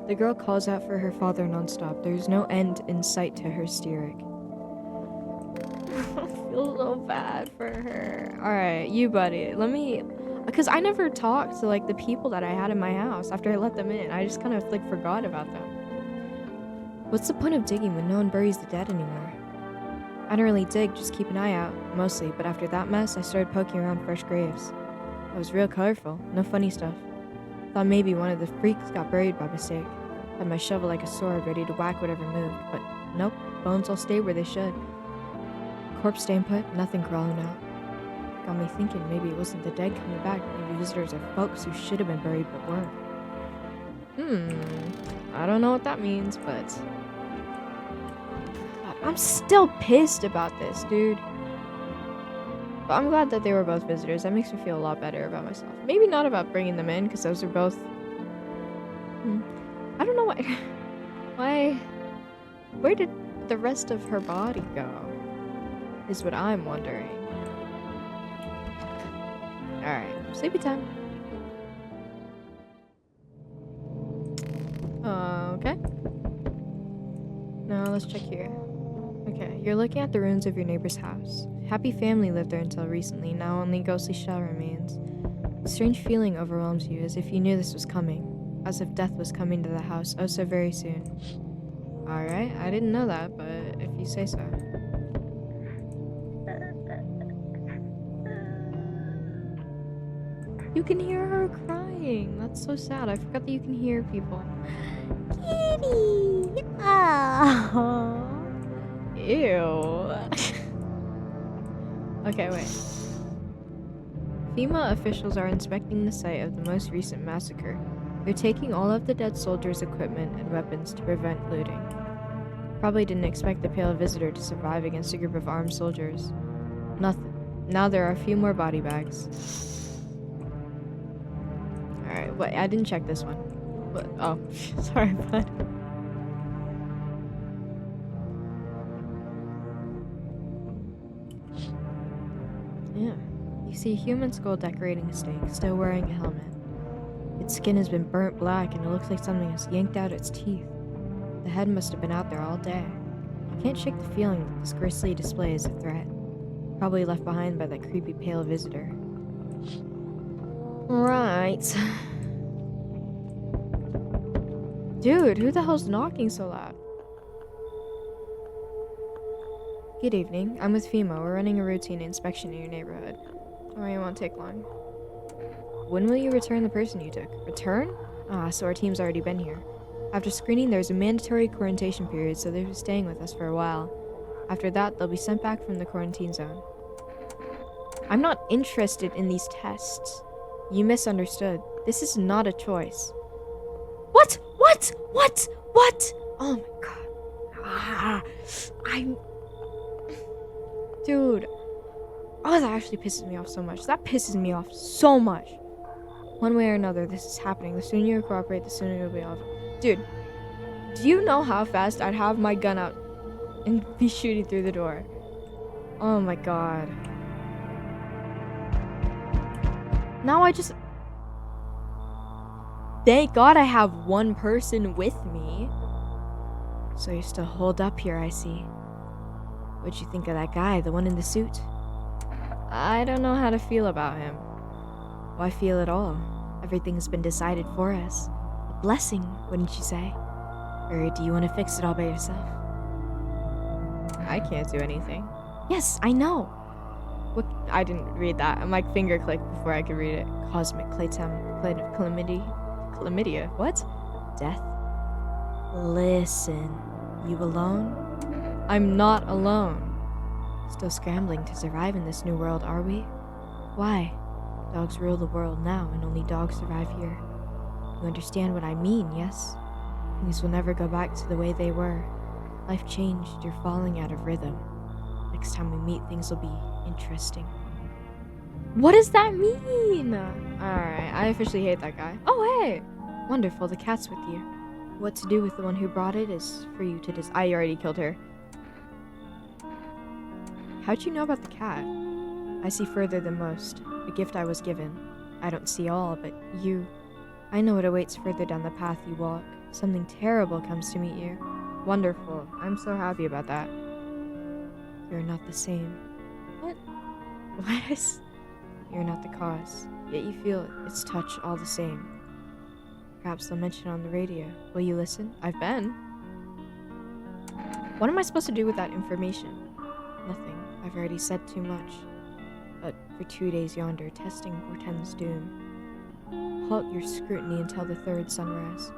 The girl calls out for her father nonstop. There's no end in sight to her hysteric. I feel so bad for her. Alright, you buddy. Let me... Because I never talked to like the people that I had in my house after I let them in. I just kind of like forgot about them. What's the point of digging when no one buries the dead anymore? I don't really dig, just keep an eye out, mostly, but after that mess, I started poking around fresh graves. It was real colorful, no funny stuff. Thought maybe one of the freaks got buried by mistake. Had my shovel like a sword, ready to whack whatever moved, but nope, bones all stay where they should. Corpse staying put, nothing crawling out. Got me thinking maybe it wasn't the dead coming back, maybe visitors are folks who should have been buried but weren't. I don't know what that means, but... I'm still pissed about this, dude. But I'm glad that they were both visitors. That makes me feel a lot better about myself. Maybe not about bringing them in, because those are both... I don't know why... Why... Where did the rest of her body go? Is what I'm wondering. Alright, sleepy time. Okay. Now let's check here. Okay, you're looking at the ruins of your neighbor's house. Happy family lived there until recently, now only ghostly shell remains. A strange feeling overwhelms you, as if you knew this was coming. As if death was coming to the house oh so very soon. Alright, I didn't know that, but if you say so. You can hear her crying. That's so sad. I forgot that you can hear people. Kitty! Oh. Ew. Okay, wait. FEMA officials are inspecting the site of the most recent massacre. They're taking all of the dead soldiers' equipment and weapons to prevent looting. Probably didn't expect the pale visitor to survive against a group of armed soldiers. Nothing. Now there are a few more body bags. Alright, wait, I didn't check this one. What? Oh, sorry, bud. Yeah. You see a human skull decorating a stake, still wearing a helmet. Its skin has been burnt black and it looks like something has yanked out its teeth. The head must have been out there all day. You can't shake the feeling that this grisly display is a threat. Probably left behind by that creepy pale visitor. Right. Dude, who the hell's knocking so loud? Good evening. I'm with FEMA. We're running a routine inspection in your neighborhood. Oh, it won't take long. When will you return the person you took? Return? Ah, so our team's already been here. After screening, there's a mandatory quarantine period, so they're staying with us for a while. After that, they'll be sent back from the quarantine zone. I'm not interested in these tests. You misunderstood. This is not a choice. What? What? What? What? Oh my god. Ah, Dude. Oh, that actually pisses me off so much. That pisses me off so much. One way or another, this is happening. The sooner you cooperate, the sooner you'll be off. Dude, do you know how fast I'd have my gun out and be shooting through the door? Oh my god. Now I just... Thank God I have one person with me. So you're still holed up here, I see. What'd you think of that guy, the one in the suit? I don't know how to feel about him. Why feel at all? Everything's been decided for us. A blessing, wouldn't you say? Or do you want to fix it all by yourself? I can't do anything. Yes, I know. What? I didn't read that. My finger clicked before I could read it. Cosmic chlamydia. What? Death? Listen. You alone? I'm not alone. Still scrambling to survive in this new world, are we? Why? Dogs rule the world now, and only dogs survive here. You understand what I mean, yes? Things will never go back to the way they were. Life changed, you're falling out of rhythm. Next time we meet, things will be interesting. What does that mean? Alright, I officially hate that guy. Oh, hey! Wonderful, the cat's with you. What to do with the one who brought it is for you to I already killed her. How'd you know about the cat? I see further than most. A gift I was given. I don't see all, but you. I know what awaits further down the path you walk. Something terrible comes to meet you. Wonderful. I'm so happy about that. You're not the same. What? What? You're not the cause. Yet you feel its touch all the same. Perhaps they'll mention it on the radio. Will you listen? I've been. What am I supposed to do with that information? Nothing. I've already said too much. But for 2 days yonder, testing portends doom. Halt your scrutiny until the third sunrise.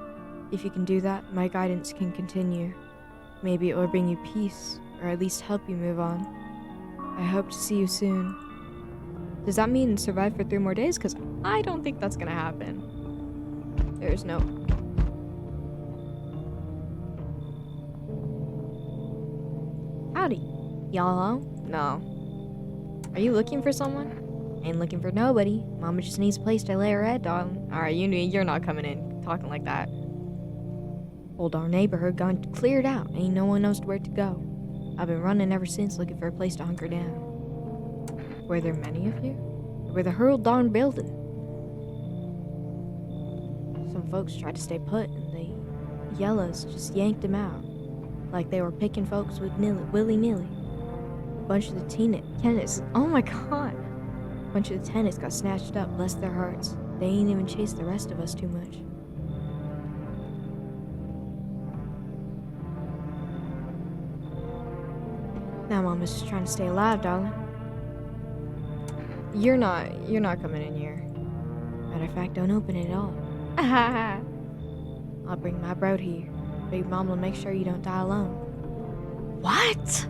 If you can do that, my guidance can continue. Maybe it will bring you peace, or at least help you move on. I hope to see you soon. Does that mean survive for 3 more days? Because I don't think that's gonna happen. There's no... Howdy. Y'all home? No. Are you looking for someone? Ain't looking for nobody. Mama just needs a place to lay her head, darling. Alright, you're not coming in talking like that. Old our neighborhood gone cleared out. Ain't no one knows where to go. I've been running ever since looking for a place to hunker down. Were there many of you? Or were the whole darn building? Some folks tried to stay put and the yellows just yanked them out. Like they were picking folks with willy-nilly. Bunch of the tenants, oh my god. Bunch of the tenants got snatched up, bless their hearts. They ain't even chased the rest of us too much. Now Mama's just trying to stay alive, darling. You're not coming in here. Matter of fact, don't open it at all. I'll bring my bro here. Big Mom will make sure you don't die alone. What?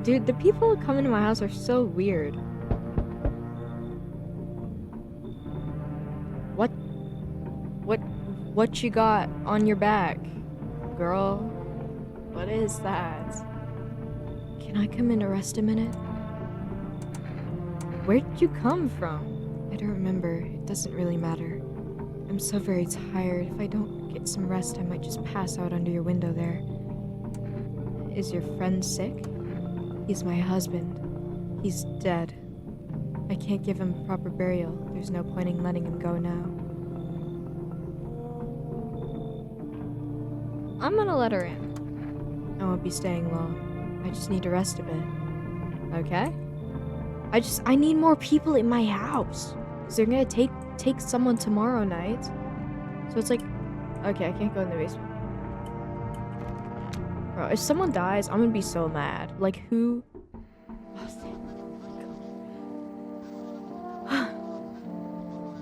Dude, the people who come into my house are so weird. What you got on your back, girl? What is that? Can I come in to rest a minute? Where'd you come from? I don't remember. It doesn't really matter. I'm so very tired. If I don't get some rest, I might just pass out under your window there. Is your friend sick? He's my husband. He's dead. I can't give him proper burial. There's no point in letting him go now. I'm gonna let her in. I won't be staying long. I just need to rest a bit. Okay? I need more people in my house. Cause they're gonna take someone tomorrow night. So it's like, okay, I can't go in the basement. Bro, if someone dies, I'm gonna be so mad. Like who?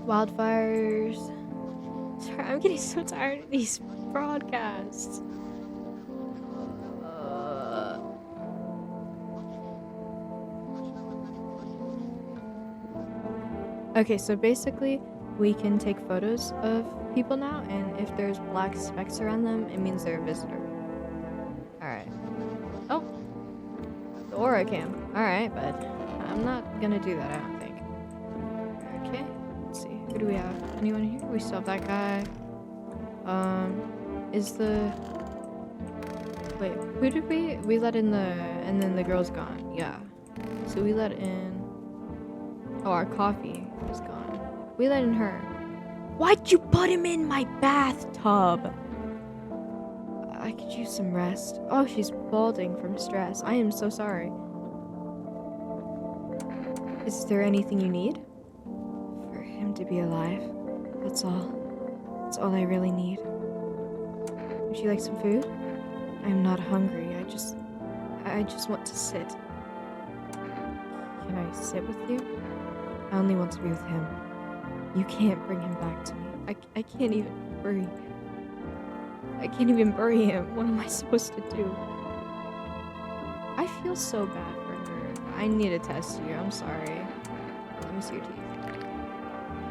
Wildfires. Sorry, I'm getting so tired of these broadcasts. Okay, so basically, we can take photos of people now, and if there's black specks around them, it means they're a visitor. Alright. Oh! The aura cam. Alright, but I'm not gonna do that, I don't think. Okay, let's see. Who do we have? Anyone here? We still have that guy. Is the... Wait, who did we let in the... And then the girl's gone. Yeah. So we let in... Oh, our coffee is gone. We let in her. Why'd you put him in my bathtub? I could use some rest. Oh, she's balding from stress. I am so sorry. Is there anything you need? For him to be alive. That's all. That's all I really need. Would you like some food? I'm not hungry. I just want to sit. Can I sit with you? I only want to be with him. You can't bring him back to me. I can't even bury him. I can't even bury him. What am I supposed to do? I feel so bad for her. I need to test you. I'm sorry. Let me see your teeth.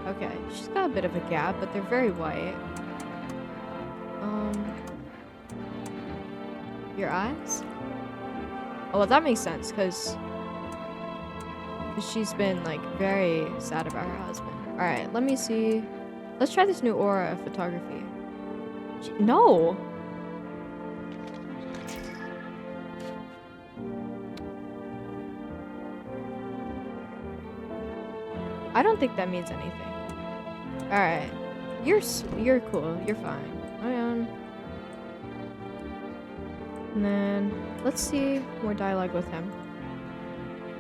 Okay, she's got a bit of a gap, but they're very white. Your eyes? Oh, well, that makes sense, because she's been, like, very sad about her husband. Alright, let me see. Let's try this new aura of photography. No! I don't think that means anything. Alright. You're cool. You're fine. And then, let's see more dialogue with him.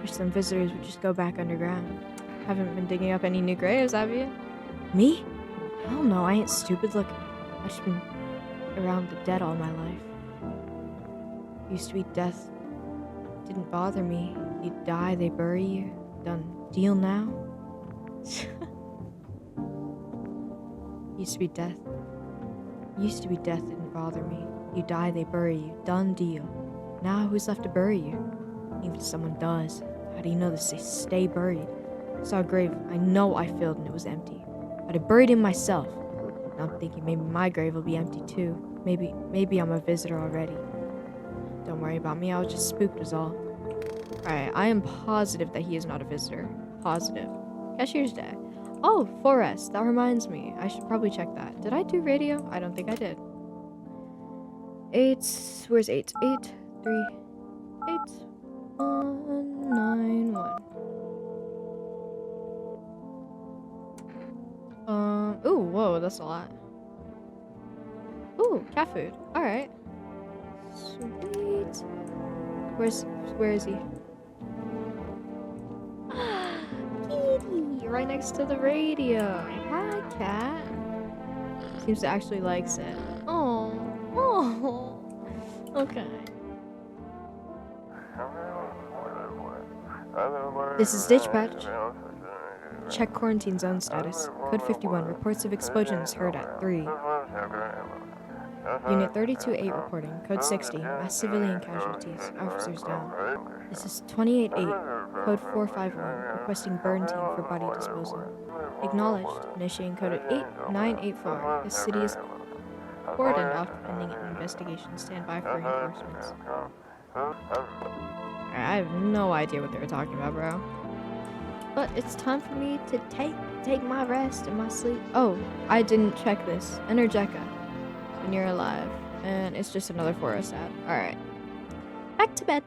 Wish some visitors would just go back underground. Haven't been digging up any new graves, have you? Me? Hell no, I ain't stupid. Look, I've just been around the dead all my life. Used to be death. Didn't bother me. You die, they bury you. Done deal now? Used to be death. Used to be death didn't bother me. You die, they bury you. Done deal. Now who's left to bury you? Even if someone does, how do you know they stay buried? I saw a grave I know I filled and it was empty. I'd have buried him myself. Now I'm thinking maybe my grave will be empty too. Maybe I'm a visitor already. Don't worry about me, I was just spooked is all. Alright, I am positive that he is not a visitor. Positive. Cashier's day. Oh, Forest. That reminds me. I should probably check that. Did I do radio? I don't think I did. 8. Where's 8? 8, 3, 8, 1, 9, 1. Ooh, whoa, that's a lot. Ooh, cat food. Alright. Sweet. Where is he? Kitty! Right next to the radio. Hi, cat. Seems to actually likes it. Oh. Okay. This is Dispatch. Check quarantine zone status. Code 51, reports of explosions heard at 3. Unit 32-8 reporting. Code 60, mass civilian casualties. Officers down. This is 28-8. Code 451, requesting burn team for body disposal. Acknowledged. Initiating code at 8984. The city is cordoned off pending an investigation. Stand by for reinforcements. I have no idea what they were talking about, bro. But it's time for me to take my rest and my sleep. Oh, I didn't check this. Energeca. When you're alive. And it's just another forest ad. Alright. Back to bed.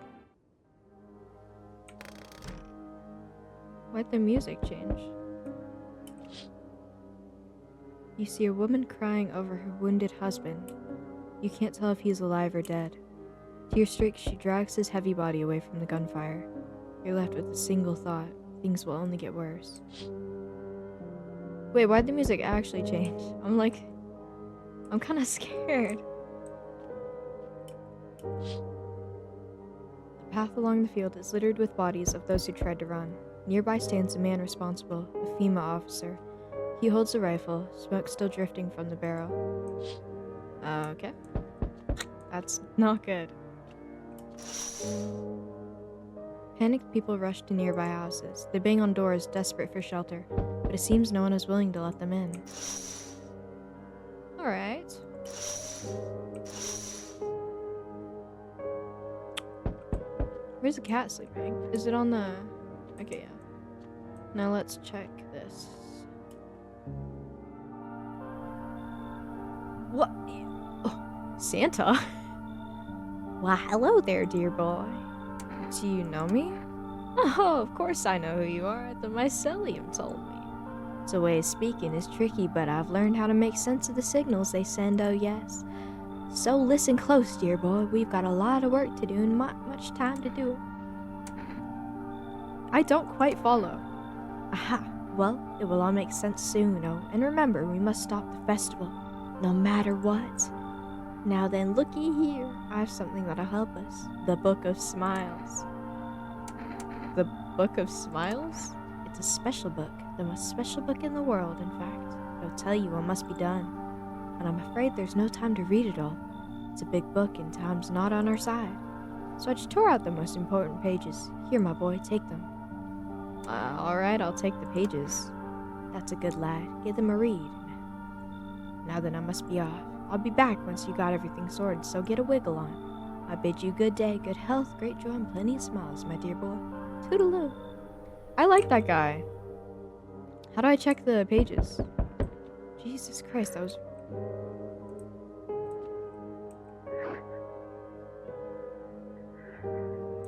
Why'd the music change? You see a woman crying over her wounded husband. You can't tell if he's alive or dead. Tear-streaked, she drags his heavy body away from the gunfire. You're left with a single thought. Things will only get worse. Wait, why'd the music actually change? I'm kind of scared. The path along the field is littered with bodies of those who tried to run. Nearby stands a man responsible, a FEMA officer. He holds a rifle, smoke still drifting from the barrel. Okay. That's not good. Panicked people rush to nearby houses. They bang on doors, desperate for shelter, but it seems no one is willing to let them in. Alright. Where's the cat sleeping? Is it on the... Okay, yeah. Now let's check this. What? Oh, Santa? Why, hello there, dear boy. Do you know me? Oh, of course I know who you are. The mycelium told me. The way of speaking is tricky, but I've learned how to make sense of the signals they send, oh yes. So listen close, dear boy. We've got a lot of work to do and not much time to do it. I don't quite follow. Aha. Well, it will all make sense soon, oh. And remember, we must stop the festival, no matter what. Now then, looky here. I have something that'll help us. The Book of Smiles. The Book of Smiles? It's a special book. The most special book in the world, in fact. It'll tell you what must be done. And I'm afraid there's no time to read it all. It's a big book and time's not on our side. So I just tore out the most important pages. Here, my boy, take them. Alright, I'll take the pages. That's a good lad. Give them a read. Now then, I must be off. I'll be back once you got everything sorted, so get a wiggle on. I bid you good day, good health, great joy, and plenty of smiles, my dear boy. Toodaloo. I like that guy. How do I check the pages? Jesus Christ, that was...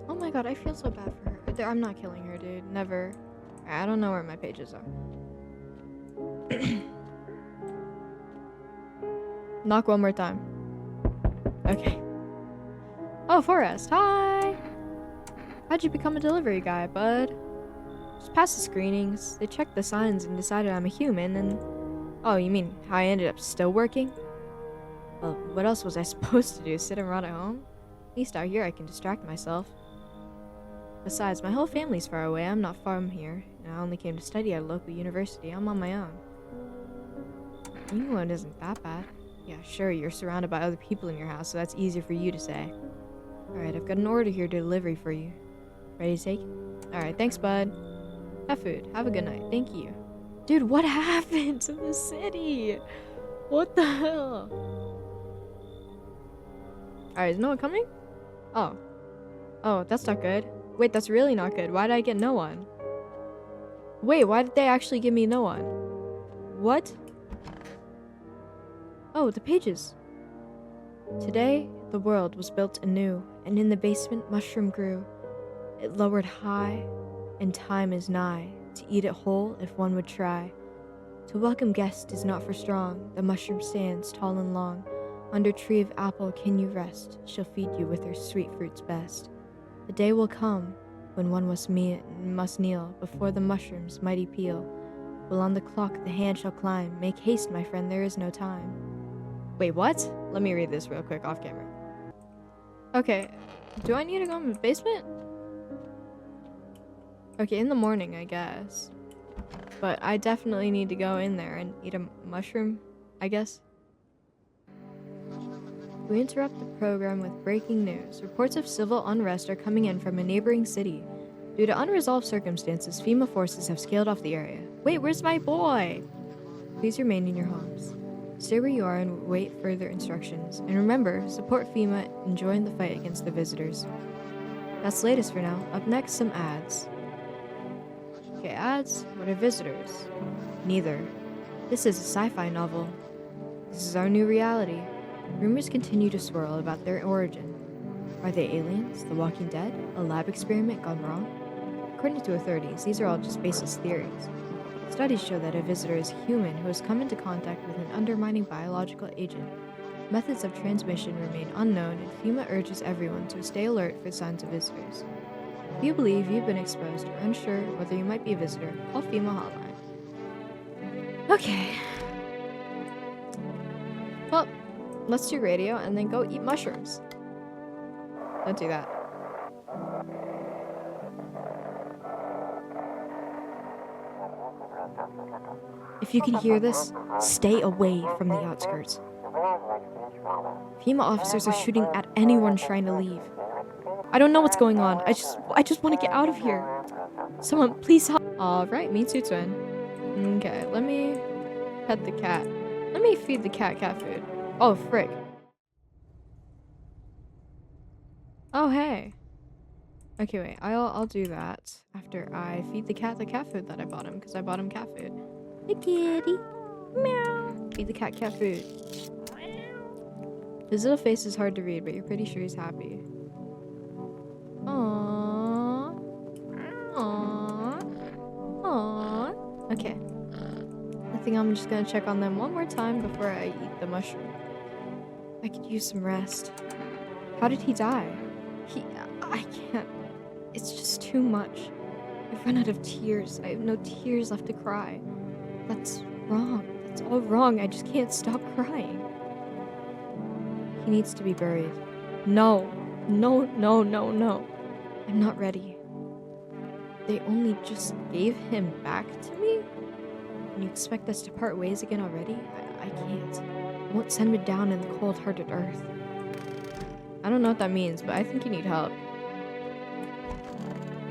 Oh my god, I feel so bad for her. I'm not killing her, dude. Never. I don't know where my pages are. Knock one more time. Okay. Oh, Forrest. Hi! How'd you become a delivery guy, bud? Just passed the screenings. They checked the signs and decided I'm a human and... Oh, you mean how I ended up still working? Well, what else was I supposed to do? Sit and rot at home? At least out here I can distract myself. Besides, my whole family's far away. I'm not from here. And I only came to study at a local university. I'm on my own. England isn't that bad. Yeah, sure, you're surrounded by other people in your house, so that's easier for you to say. Alright, I've got an order here to delivery for you. Ready to take it? Alright, thanks, bud. Have food. Have a good night. Thank you. Dude, what happened to the city? What the hell? Alright, is no one coming? Oh. Oh, that's not good. Wait, that's really not good. Why did I get no one? Wait, why did they actually give me no one? What? Oh, the pages. Today, the world was built anew, and in the basement mushroom grew. It lowered high, and time is nigh, to eat it whole if one would try. To welcome guest is not for strong, the mushroom stands tall and long. Under tree of apple can you rest, she'll feed you with her sweet fruits best. The day will come, when one must kneel, before the mushroom's mighty peel. While on the clock the hand shall climb, make haste, my friend, there is no time. Wait, what? Let me read this real quick off camera. Okay, do I need to go in the basement? Okay, in the morning, I guess. But I definitely need to go in there and eat a mushroom, I guess. We interrupt the program with breaking news. Reports of civil unrest are coming in from a neighboring city. Due to unresolved circumstances, FEMA forces have scaled off the area. Wait, where's my boy? Please remain in your homes. Stay where you are and wait further instructions. And remember, support FEMA and join the fight against the visitors. That's the latest for now. Up next, some ads. Okay, ads? What are visitors? Neither. This is a sci-fi novel. This is our new reality. Rumors continue to swirl about their origin. Are they aliens? The Walking Dead? A lab experiment gone wrong? According to authorities, these are all just baseless theories. Studies show that a visitor is human who has come into contact with an undermining biological agent. Methods of transmission remain unknown, and FEMA urges everyone to stay alert for signs of visitors. If you believe you've been exposed or unsure whether you might be a visitor, call FEMA hotline. Okay. Well, let's do radio and then go eat mushrooms. Don't do that. If you can hear this, stay away from the outskirts. FEMA officers are shooting at anyone trying to leave. I don't know what's going on. I just want to get out of here. Someone, please help. Alright, me too, twin. Okay, let me pet the cat. Let me feed the cat food. Oh, frick. Oh, hey. Okay, wait. I'll do that after I feed the cat food that I bought him, because I bought him cat food. Hey, kitty. Meow. Feed the cat food. His little face is hard to read, but you're pretty sure he's happy. Aww. Aww. Aww. Okay. I think I'm just gonna check on them one more time before I eat the mushroom. I could use some rest. How did he die? I can't. It's just too much. I've run out of tears. I have no tears left to cry. That's wrong. That's all wrong. I just can't stop crying. He needs to be buried. No. No, no, no, no. I'm not ready. They only just gave him back to me? And you expect us to part ways again already? I can't. I won't send me down in the cold-hearted earth. I don't know what that means, but I think you need help.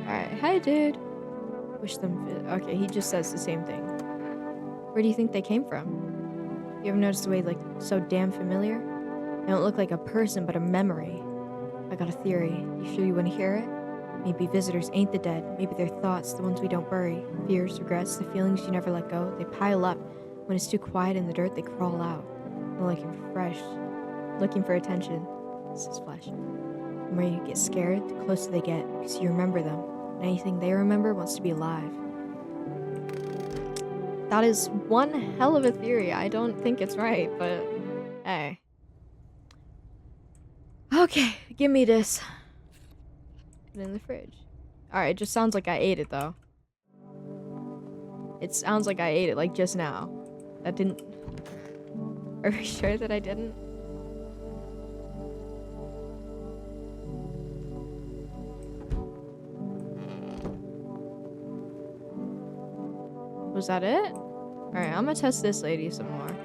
Alright, hi dude. Wish them okay, he just says the same thing. Where do you think they came from? You ever noticed the way, like, so damn familiar? They don't look like a person, but a memory. I got a theory. You sure you want to hear it? Maybe visitors ain't the dead. Maybe they're thoughts, the ones we don't bury. Fears, regrets, the feelings you never let go. They pile up. When it's too quiet in the dirt, they crawl out. They're looking fresh. Looking for attention. This is flesh. The more you get scared, the closer they get, because you remember them. And anything they remember wants to be alive. That is one hell of a theory. I don't think it's right, but hey. Okay, give me this. Put it in the fridge. Alright, it just sounds like I ate it, though. It sounds like I ate it, like, just now. That didn't... Are we sure that I didn't? Was that it? Alright, I'm gonna test this lady some more.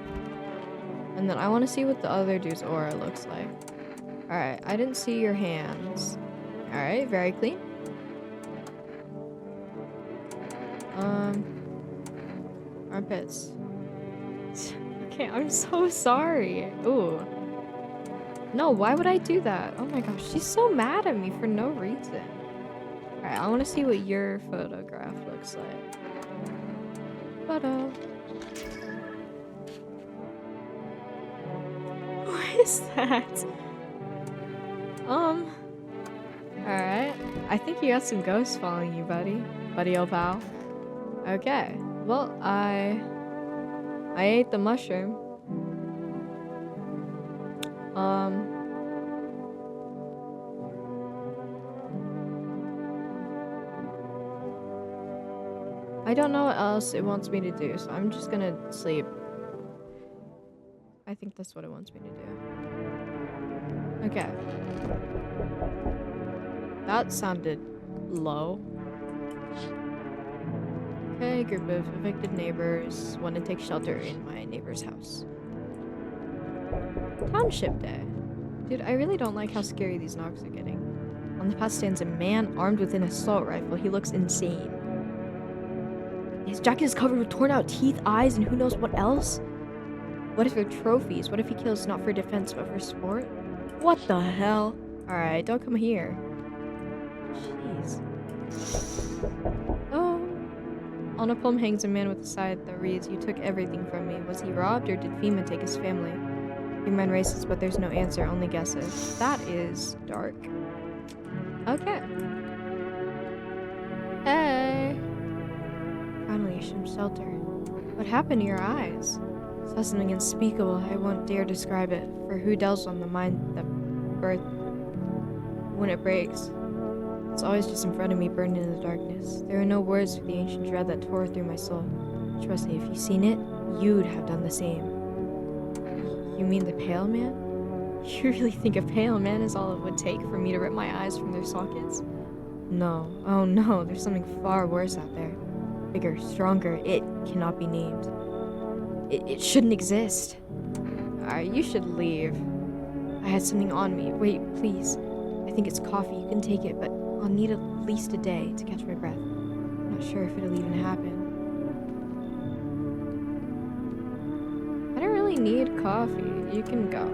And then I want to see what the other dude's aura looks like. Alright, I didn't see your hands. Alright, very clean. Armpits. Okay, I'm so sorry. Ooh. No, why would I do that? Oh my gosh, she's so mad at me for no reason. Alright, I want to see what your photograph looks like. Photo. What is that? Alright. I think you got some ghosts following you, buddy. Buddy old pal. Okay. Well, I ate the mushroom. I don't know what else it wants me to do, so I'm just gonna sleep. I think that's what it wants me to do. Okay. That sounded low. Okay, group of evicted neighbors want to take shelter in my neighbor's house. Township Day. Dude, I really don't like how scary these knocks are getting. On the path stands a man armed with an assault rifle. He looks insane. His jacket is covered with torn out teeth, eyes, and who knows what else? What if they're trophies? What if he kills not for defense but for sport? What the hell? Alright, don't come here. Jeez. Oh. On a pole hangs a man with a sign that reads, "You took everything from me. Was he robbed or did FEMA take his family?" Your mind races, but there's no answer, only guesses. That is dark. Okay. Hey. Finally, some shelter. What happened to your eyes? Saw something unspeakable. I won't dare describe it. For who delves on the mind that birth when it breaks? It's always just in front of me, burned in the darkness. There are no words for the ancient dread that tore through my soul. Trust me, if you've seen it, you'd have done the same. You mean the pale man? You really think a pale man is all it would take for me to rip my eyes from their sockets? No. Oh no, there's something far worse out there. Bigger, stronger, it cannot be named. It shouldn't exist. Alright, you should leave. I had something on me. Wait, please. I think it's coffee. You can take it, but I'll need at least a day to catch my breath. I'm not sure if it'll even happen. I don't really need coffee. You can go.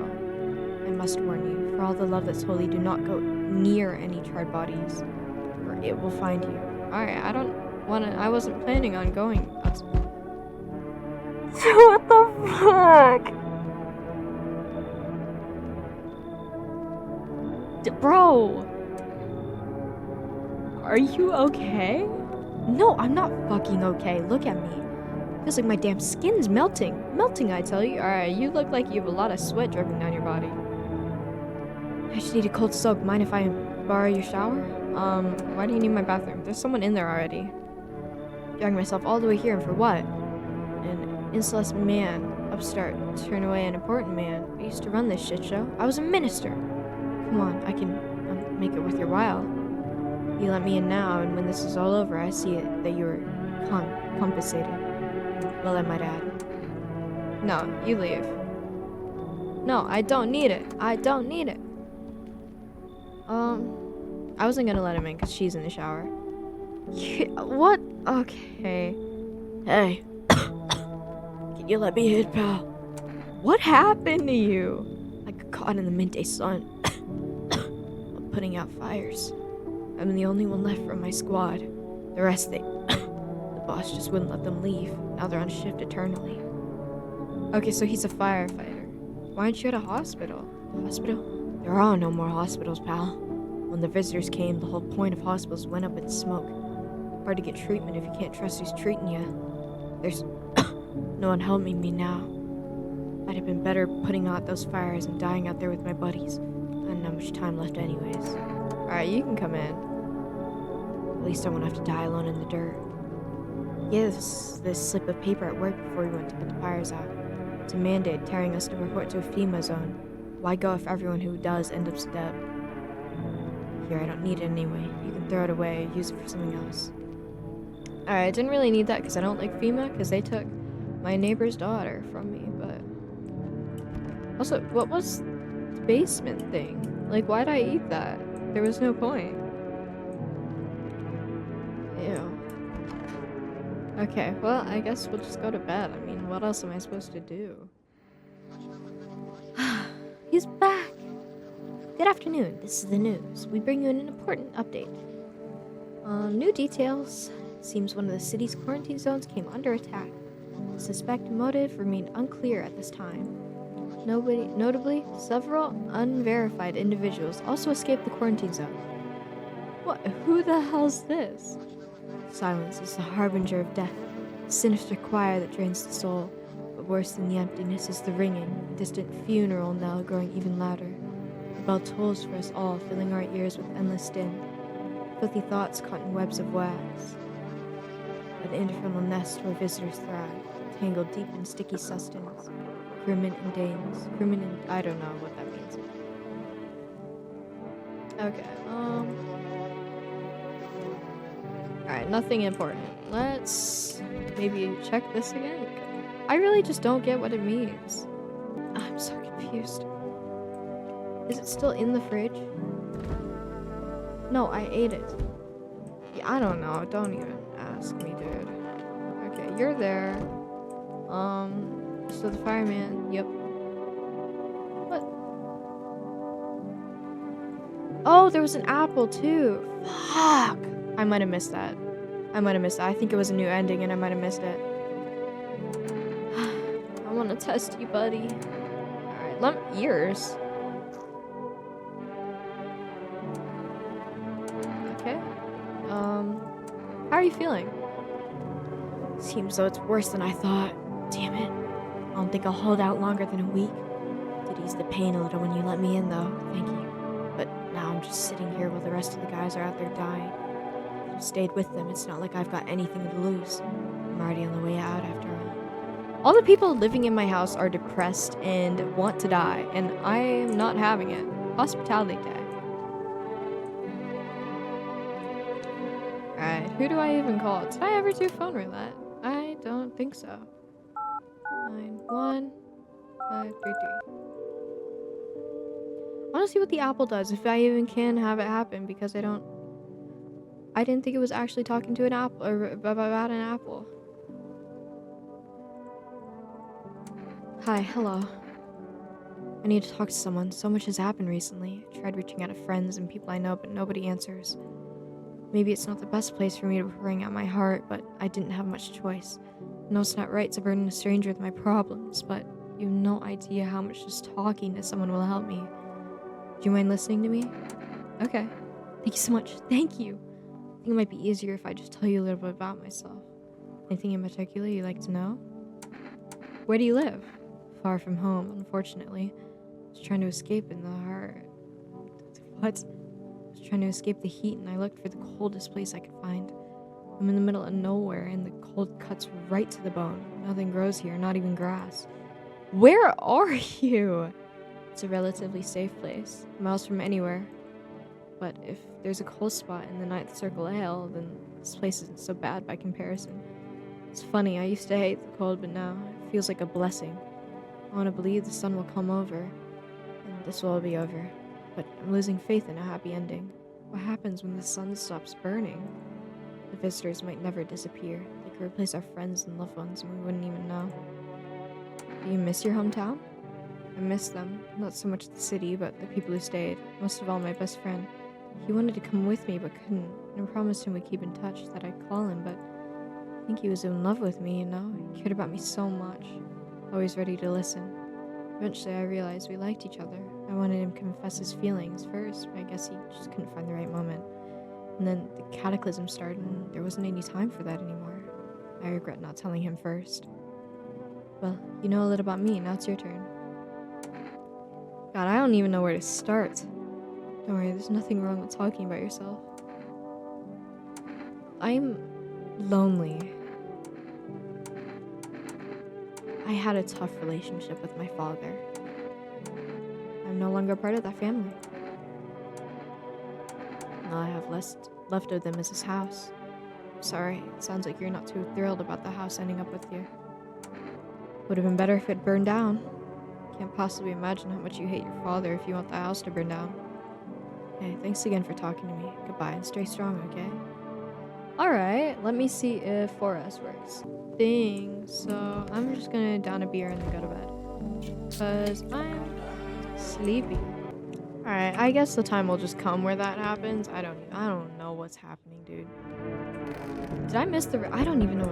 I must warn you, for all the love that's holy, do not go near any charred bodies, or it will find you. Alright, I wasn't planning on going outside. What the fuck? Bro! Are you okay? No, I'm not fucking okay. Look at me. Feels like my damn skin's melting. Melting, I tell you. Alright, you look like you have a lot of sweat dripping down your body. I just need a cold soak. Mind if I borrow your shower? Why do you need my bathroom? There's someone in there already. Dragging myself all the way here, and for what? An insolent man, upstart, turn away an important man. I used to run this shit show. I was a minister. Come on, I can make it worth your while. You let me in now, and when this is all over, I see it that you were compensated. Well, I might add. No, you leave. No, I don't need it. I don't need it. I wasn't gonna let him in because she's in the shower. What? Okay. Hey. Can you let me in, pal? What happened to you? I got caught in the midday sun. I'm putting out fires. I'm the only one left from my squad. The rest, the boss just wouldn't let them leave. Now they're on shift eternally. Okay, so he's a firefighter. Why aren't you at a hospital? Hospital? There are no more hospitals, pal. When the visitors came, the whole point of hospitals went up in smoke. Hard to get treatment if you can't trust who's treating you. There's no one helping me now. I'd have been better putting out those fires and dying out there with my buddies. I didn't have much time left anyways. Alright, you can come in. At least I won't have to die alone in the dirt. Yes, this slip of paper at work before we went to put the fires out. It's a mandate tearing us to report to a FEMA zone. Why go if everyone who does ends up dead? Here, I don't need it anyway. You can throw it away or use it for something else. Alright, I didn't really need that because I don't like FEMA because they took my neighbor's daughter from me, but... Also, what was the basement thing? Like, why'd I eat that? There was no point. Ew. Okay, well, I guess we'll just go to bed. I mean, what else am I supposed to do? He's back! Good afternoon, this is the news. We bring you an important update. New details. Seems one of the city's quarantine zones came under attack. Suspect motive remained unclear at this time. Notably, several unverified individuals also escaped the quarantine zone. What? Who the hell's this? Silence is the harbinger of death, a sinister choir that drains the soul. But worse than the emptiness is the ringing, a distant funeral knell growing even louder. The bell tolls for us all, filling our ears with endless din. Filthy thoughts caught in webs of wax. An infernal nest where visitors thrive, tangled deep in sticky sustenance. Crewmen and dames. Crewmen and... I don't know what that means. Okay, Alright, nothing important. Let's maybe check this again. I really just don't get what it means. I'm so confused. Is it still in the fridge? No, I ate it. Yeah, I don't know. Don't even ask me, dude. Okay, you're there. So the fireman. Yep. What? Oh, there was an apple too. Fuck. I might have missed that. I think it was a new ending and I might have missed it. I want to test you, buddy. Alright, ears. Okay. How are you feeling? Seems though it's worse than I thought. Damn it. I don't think I'll hold out longer than a week. Did ease the pain a little when you let me in though. Thank you. But now I'm just sitting here while the rest of the guys are out there dying. If I've stayed with them, it's not like I've got anything to lose. I'm already on the way out after all. All the people living in my house are depressed and want to die, and I am not having it. Hospitality day. Alright, who do I even call? Did I ever do phone roulette? I don't think so. 91533. I want to see what the apple does, if I even can have it happen, because I didn't think it was actually talking to an apple, or about an apple. Hi, hello. I need to talk to someone. So much has happened recently. I tried reaching out to friends and people I know, but nobody answers. Maybe it's not the best place for me to bring out my heart, but I didn't have much choice. I know it's not right to burden a stranger with my problems, but you have no idea how much just talking to someone will help me. Do you mind listening to me? Okay. Thank you so much. Thank you. I think it might be easier if I just tell you a little bit about myself. Anything in particular you'd like to know? Where do you live? Far from home, unfortunately. I was trying to escape in the heart. What? I was trying to escape the heat and I looked for the coldest place I could find. I'm in the middle of nowhere and the cold cuts right to the bone. Nothing grows here, not even grass. Where are you? It's a relatively safe place, miles from anywhere. But if there's a cold spot in the ninth circle of hell, then this place isn't so bad by comparison. It's funny, I used to hate the cold, but now it feels like a blessing. I want to believe the sun will come over, and this will all be over. But I'm losing faith in a happy ending. What happens when the sun stops burning? The visitors might never disappear. They could replace our friends and loved ones, and we wouldn't even know. Do you miss your hometown? I miss them. Not so much the city, but the people who stayed. Most of all, my best friend. He wanted to come with me, but couldn't. And I promised him we'd keep in touch, that I'd call him, but I think he was in love with me, you know? He cared about me so much. Always ready to listen. Eventually, I realized we liked each other. I wanted him to confess his feelings first, but I guess he just couldn't find the right moment. And then the cataclysm started, and there wasn't any time for that anymore. I regret not telling him first. Well, you know a little about me, now it's your turn. God, I don't even know where to start. Don't worry, there's nothing wrong with talking about yourself. I'm lonely. I had a tough relationship with my father. I'm no longer part of that family. All I have left of them is this house. I'm sorry, it sounds like you're not too thrilled about the house ending up with you. Would have been better if it burned down. Can't possibly imagine how much you hate your father if you want the house to burn down. Hey, thanks again for talking to me. Goodbye and stay strong, okay? Alright, let me see if 4S works. So I'm just gonna down a beer and then go to bed. Because I'm sleepy. Alright, I guess the time will just come where that happens. I don't know what's happening, dude. Did I miss I don't even know.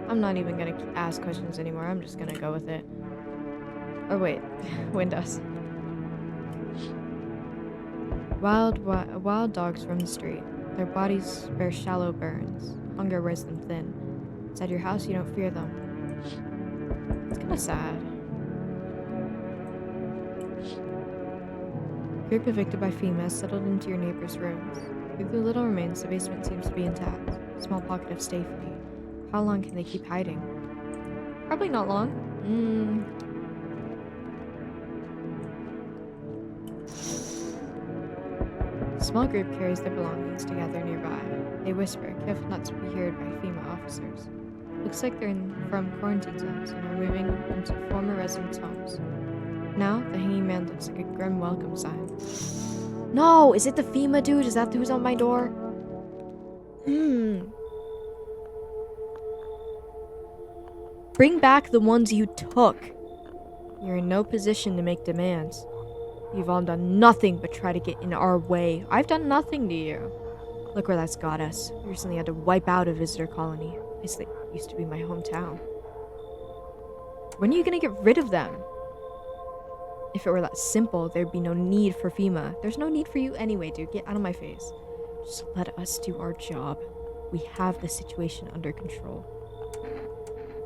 I'm not even gonna ask questions anymore. I'm just gonna go with it. Or wait, Windows. Wild dogs roam the street. Their bodies bear shallow burns. Hunger wears them thin. Inside your house, you don't fear them. It's kind of sad. Group evicted by females settled into your neighbor's rooms. With the little remains, the basement seems to be intact. A small pocket of safety. How long can they keep hiding? Probably not long. small group carries their belongings to gather nearby. They whisper, careful not to be heard by FEMA officers. Looks like they're from quarantine zones and are moving into former residents' homes. Now, the hanging man looks like a grim welcome sign. No! Is it the FEMA dude? Is that who's on my door? Bring back the ones you took. You're in no position to make demands. You've all done nothing but try to get in our way. I've done nothing to you. Look where that's got us. We recently had to wipe out a visitor colony. It used to be my hometown. When are you gonna get rid of them? If it were that simple, there'd be no need for FEMA. There's no need for you anyway, dude. Get out of my face. Just let us do our job. We have the situation under control.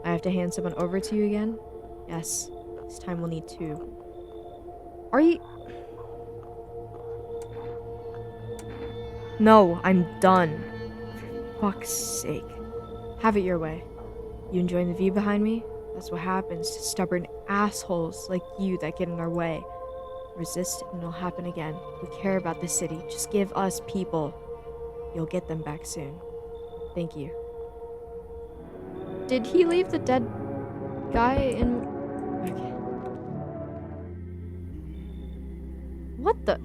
I have to hand someone over to you again? Yes. This time we'll need 2. Are you... No, I'm done. For fuck's sake. Have it your way. You enjoying the view behind me? That's what happens to stubborn assholes like you that get in our way. Resist and it'll happen again. We care about this city. Just give us people. You'll get them back soon. Thank you. Did he leave the dead guy in... Okay. What the...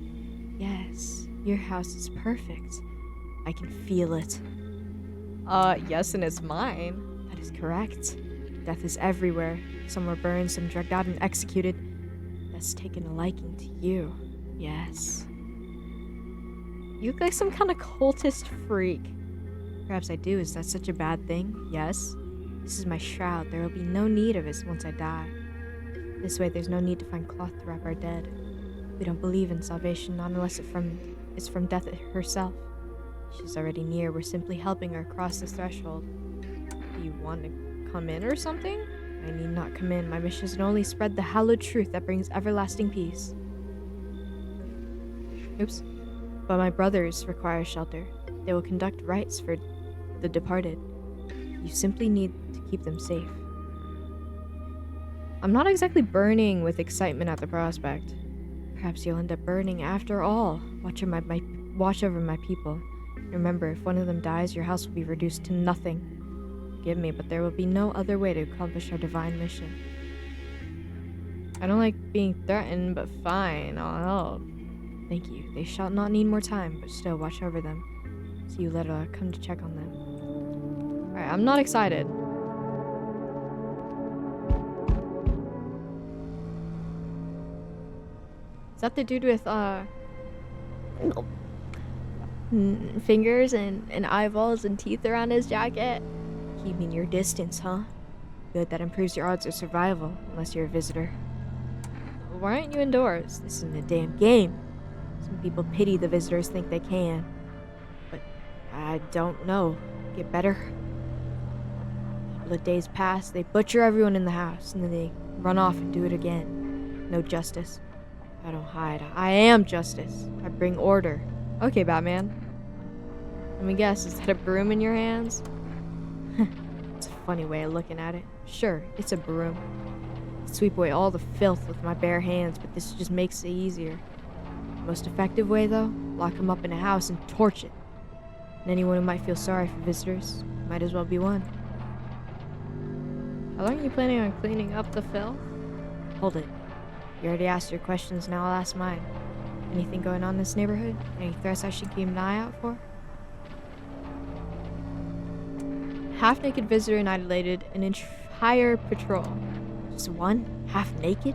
Yes, your house is perfect. I can feel it. Yes, and it's mine. That is correct. Death is everywhere. Some were burned, some dragged out and executed. That's taken a liking to you. Yes. You look like some kind of cultist freak. Perhaps I do. Is that such a bad thing? Yes. This is my shroud. There will be no need of it once I die. This way, there's no need to find cloth to wrap our dead. We don't believe in salvation, not unless it's from death herself. She's already near. We're simply helping her cross this threshold. Do you want to come in or something? I need not come in. My mission is to only spread the hallowed truth that brings everlasting peace. Oops. But my brothers require shelter. They will conduct rites for the departed. You simply need to keep them safe. I'm not exactly burning with excitement at the prospect. Perhaps you'll end up burning after all. Watch over my people. Remember, if one of them dies, your house will be reduced to nothing. Forgive me, but there will be no other way to accomplish our divine mission. I don't like being threatened, but fine, I'll help. Thank you. They shall not need more time, but still watch over them. See you later. I'll come to check on them. Alright, I'm not excited. Is that the dude with, fingers and eyeballs and teeth around his jacket? Keeping your distance, huh? Good, that improves your odds of survival, unless you're a visitor. Why aren't you indoors? This isn't a damn game. Some people pity the visitors, think they can. But I don't know. Get better. A couple of days pass, they butcher everyone in the house, and then they run off and do it again. No justice. I don't hide. I am justice. I bring order. Okay, Batman. Let me guess, is that a broom in your hands? It's a funny way of looking at it. Sure, it's a broom. I sweep away all the filth with my bare hands, but this just makes it easier. The most effective way, though? Lock them up in a house and torch it. And anyone who might feel sorry for visitors might as well be one. How long are you planning on cleaning up the filth? Hold it. You already asked your questions, now I'll ask mine. Anything going on in this neighborhood? Any threats I should keep an eye out for? Half-naked visitor annihilated an entire patrol. Just one? Half-naked?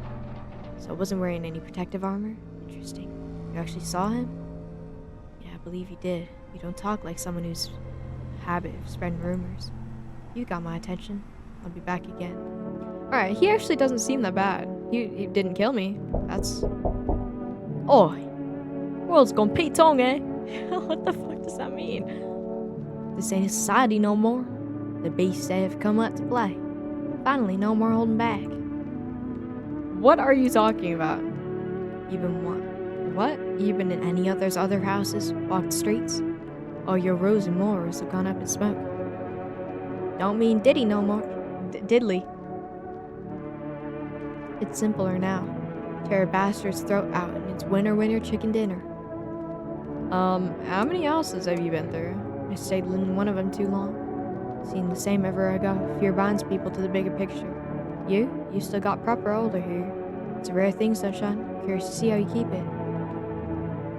So I wasn't wearing any protective armor? Interesting. You actually saw him? Yeah, I believe you did. You don't talk like someone who's habit of spreading rumors. You got my attention. I'll be back again. Alright, he actually doesn't seem that bad. He didn't kill me. That's... Oh! World's gone Pete-tong, eh? What the fuck does that mean? This ain't a society no more. The beasts have come up to play. Finally, no more holding back. What are you talking about? You been what? You been in any other's other houses? Walked the streets? All your rows and moors have gone up in smoke. Don't mean Diddy no more. Diddly. It's simpler now. Tear a bastard's throat out and it's winner winner chicken dinner. How many houses have you been through? I stayed in one of them too long. Seen the same everywhere I go. Fear binds people to the bigger picture. You still got proper older here. It's a rare thing, Sunshine. Curious to see how you keep it.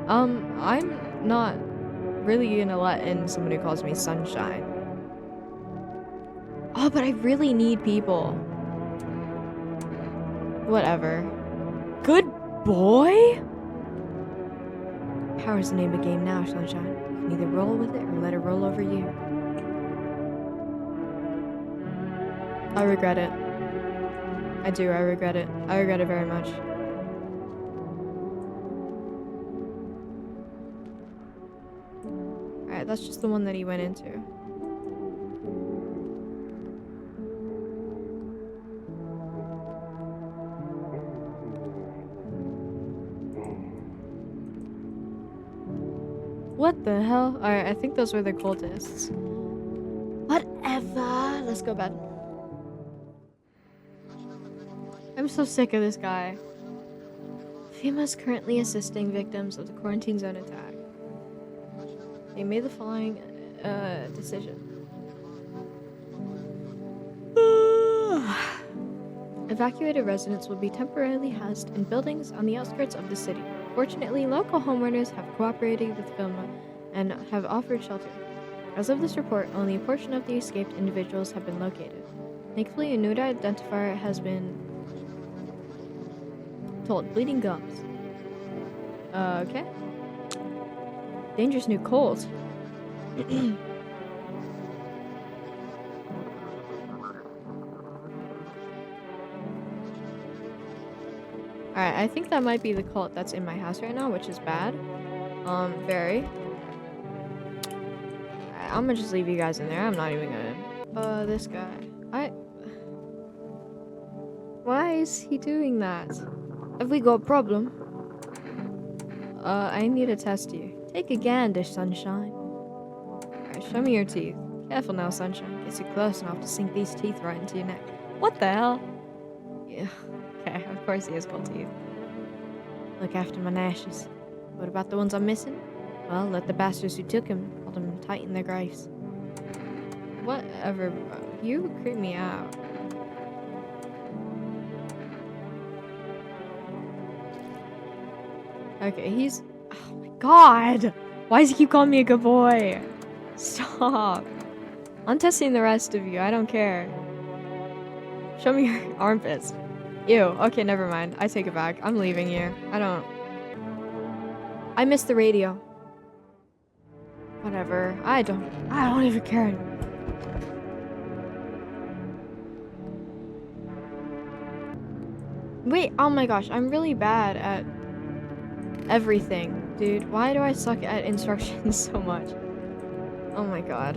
I'm not really gonna let in someone who calls me Sunshine. Oh, but I really need people. Whatever. Good boy? Power's the name of the game now, Sunshine. You can either roll with it or let it roll over you. I regret it. I do, I regret it. I regret it very much. Alright, that's just the one that he went into. What the hell? Alright, I think those were the cultists. Whatever. Let's go bed. I'm so sick of this guy. FEMA's currently assisting victims of the quarantine zone attack. They made the following decision. Evacuated residents will be temporarily housed in buildings on the outskirts of the city. Fortunately, local homeowners have cooperated with FEMA and have offered shelter. As of this report, only a portion of the escaped individuals have been located. Thankfully, a new identifier has been told. Bleeding gums. Okay. Dangerous new cold. Alright, I think that might be the cult that's in my house right now, which is bad. Very. Alright, I'm gonna just leave you guys in there. I'm not even gonna... this guy. Why is he doing that? Have we got a problem? I need to test you. Take a gander, Sunshine. Alright, show me your teeth. Careful now, Sunshine. Gets you close enough to sink these teeth right into your neck. What the hell? Yeah. Okay, of course he has gold teeth. Look after my gnashes. What about the ones I'm missing? Well, let the bastards who took him hold them tight in their graves. Whatever, bro. You creep me out. Okay, he's... Oh my god! Why does he keep calling me a good boy? Stop. I'm testing the rest of you. I don't care. Show me your armpits. Ew. Okay, never mind. I take it back. I'm leaving you. I missed the radio. Whatever. I don't even care. Wait, oh my gosh. I'm really bad at everything. Dude, why do I suck at instructions so much? Oh my god.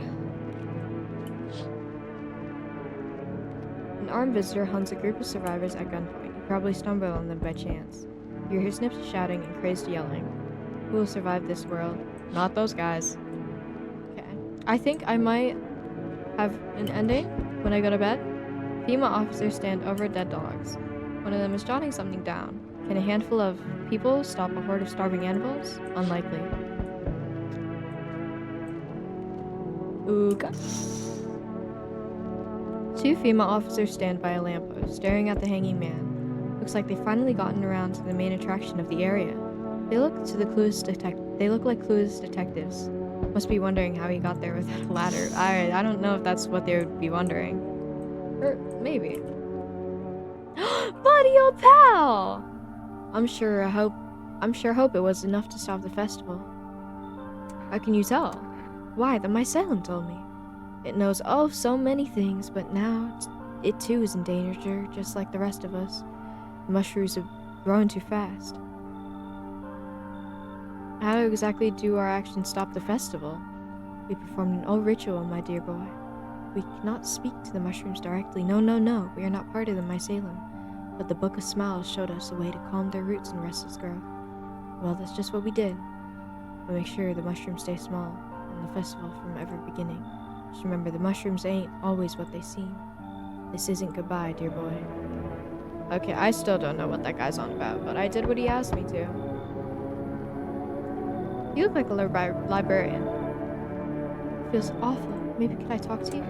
An armed visitor hunts a group of survivors at gunpoint. You probably stumble on them by chance. You hear snips shouting and crazed yelling. Who will survive this world? Not those guys. Okay. I think I might have an ending when I go to bed. FEMA officers stand over dead dogs. One of them is jotting something down. Can a handful of people stop a horde of starving animals? Unlikely. Ooga. Two FEMA officers stand by a lamppost, staring at the hanging man. Looks like they've finally gotten around to the main attraction of the area. They look like clueless detectives. Must be wondering how he got there without a ladder. I don't know if that's what they would be wondering. Or maybe. Buddy, old pal! I'm sure hope it was enough to stop the festival. How can you tell? Why, the mycelium told me. It knows so many things, but now it too is in danger, just like the rest of us. The mushrooms have grown too fast. How exactly do our actions stop the festival? We performed an old ritual, my dear boy. We cannot speak to the mushrooms directly. No, we are not part of the mycelium. But the Book of Smiles showed us a way to calm their roots and restless growth. Well, that's just what we did. We'll make sure the mushrooms stay small, and the festival from ever beginning. Just remember, the mushrooms ain't always what they seem. This isn't goodbye, dear boy. Okay, I still don't know what that guy's on about, but I did what he asked me to. You look like a librarian. Feels awful. Maybe could I talk to you?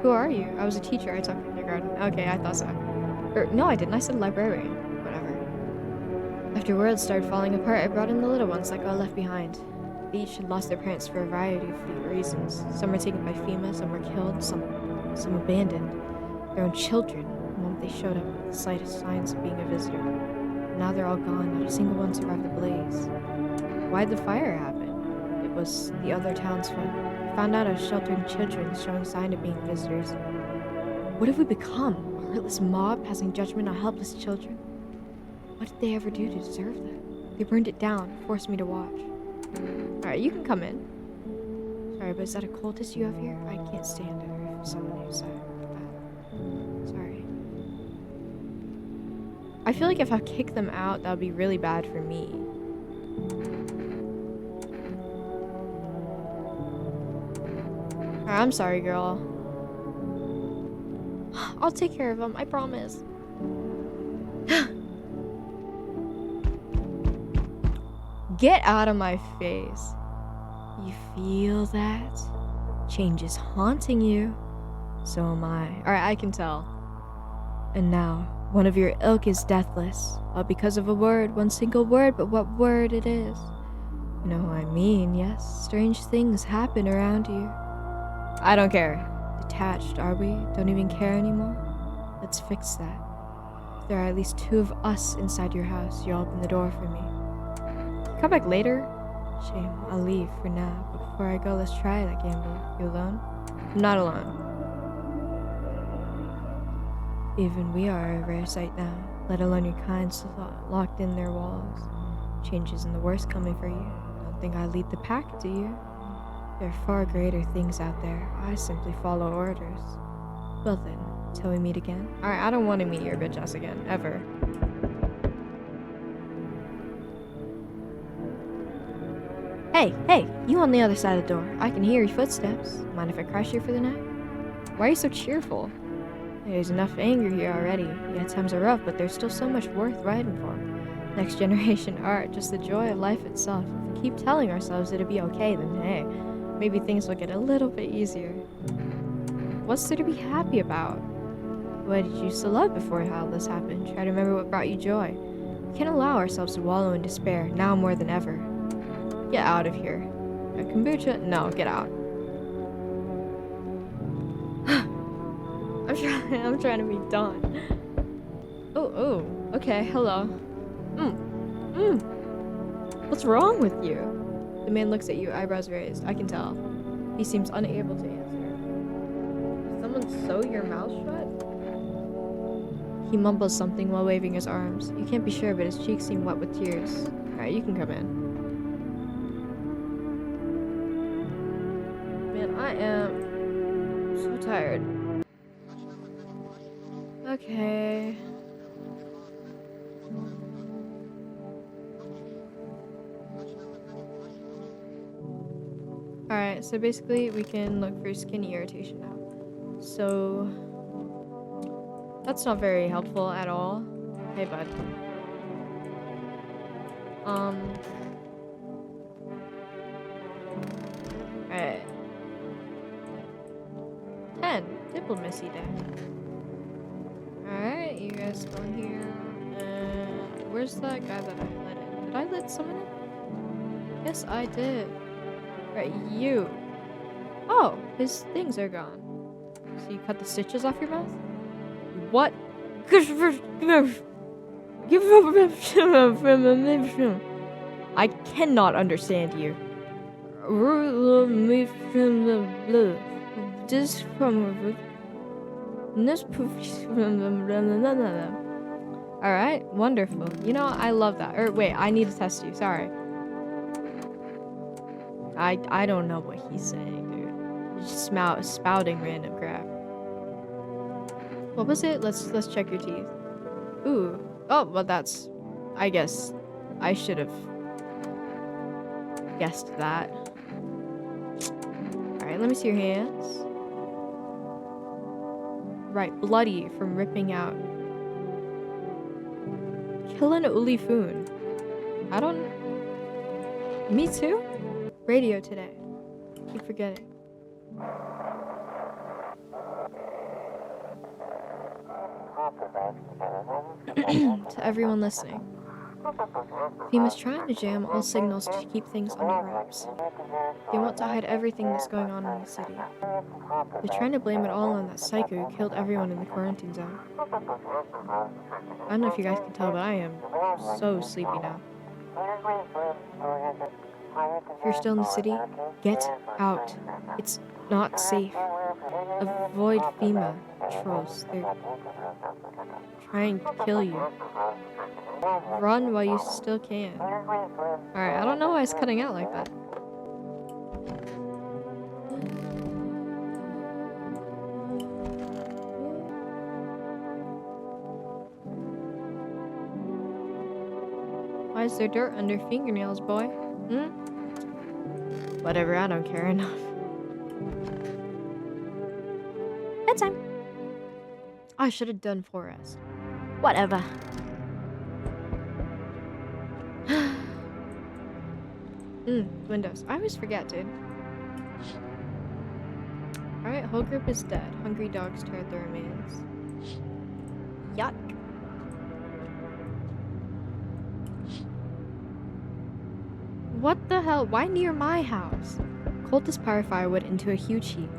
Who are you? I was a teacher. I taught kindergarten. Okay, I thought so. No, I didn't. I said librarian. Whatever. After worlds started falling apart, I brought in the little ones that got left behind. They each had lost their parents for a variety of reasons. Some were taken by FEMA, some were killed, some abandoned. Their own children, the moment they showed up with the slightest signs of being a visitor. Now they're all gone. Not a single one survived the blaze. Why'd the fire happen? It was the other townsfolk. We found out as sheltering children showing sign of being visitors. What have we become? A heartless mob passing judgment on helpless children? What did they ever do to deserve that? They burned it down, forced me to watch. Alright, you can come in. Sorry, but is that a cultist you have here? I can't stand it if someone who's that. Sorry. I feel like if I kick them out, that would be really bad for me. Alright, I'm sorry, girl. I'll take care of them, I promise. Get out of my face. You feel that? Change is haunting you. So am I. Alright, I can tell. And now, one of your ilk is deathless. All because of a word, one single word, but what word it is. You know what I mean, yes? Strange things happen around you. I don't care. Detached, are we? Don't even care anymore? Let's fix that. If there are at least 2 of us inside your house, you'll open the door for me. Come back later? Shame, I'll leave for now. But before I go, let's try that gamble. You alone? I'm not alone. Even we are a rare sight now, let alone your kind so locked in their walls. Changes in the worst coming for you. Don't think I lead the pack, do you? There are far greater things out there. I simply follow orders. Well then, till we meet again. Alright, I don't want to meet your bitch ass again, ever. Hey, you on the other side of the door. I can hear your footsteps. Mind if I crash here for the night? Why are you so cheerful? There's enough anger here already. Yeah, times are rough, but there's still so much worth writing for. Next generation art, just the joy of life itself. If we keep telling ourselves it'll be okay, then hey, maybe things will get a little bit easier. What's there to be happy about? What did you used to love before all this happened? Try to remember what brought you joy. We can't allow ourselves to wallow in despair, now more than ever. Get out of here. A kombucha? No, get out. I'm trying to be done. Oh, okay, hello. What's wrong with you? The man looks at you, eyebrows raised. I can tell. He seems unable to answer. Did someone sew your mouth shut? He mumbles something while waving his arms. You can't be sure, but his cheeks seem wet with tears. Alright, you can come in. I am so tired. Okay. Alright, so basically we can look for skin irritation now. So that's not very helpful at all. Hey bud. Alright. 10. Diplomacy deck. Alright, you guys go in here. And where's that guy that I let in? Did I let someone in? Yes, I did. Right, you. Oh, his things are gone. So you cut the stitches off your mouth? What? I cannot understand you. Just from this. Alright, wonderful. You know, I love that. Or wait, I need to test you. Sorry. I don't know what he's saying, dude. He's just spouting random crap. What was it? Let's check your teeth. Ooh. Oh, well that's. I guess I should have guessed that. Alright, let me see your hands. Right, bloody from ripping out. Kill an Uli Foon. I don't. Me too? Radio today. Keep forgetting. To everyone listening, FEMA's trying to jam all signals to keep things under wraps. They want to hide everything that's going on in the city. They're trying to blame it all on that psycho who killed everyone in the quarantine zone. I don't know if you guys can tell, but I am so sleepy now. If you're still in the city, get out. It's not safe. Avoid FEMA trolls. They're trying to kill you. Run while you still can. Alright, I don't know why it's cutting out like that. Why is there dirt under your fingernails, boy? Whatever, I don't care enough. Bedtime. I should have done forest. Whatever. Windows. I always forget, dude. Alright, whole group is dead. Hungry dogs tear at the remains. Yuck. What the hell? Why near my house? Cultists pile firewood into a huge heap.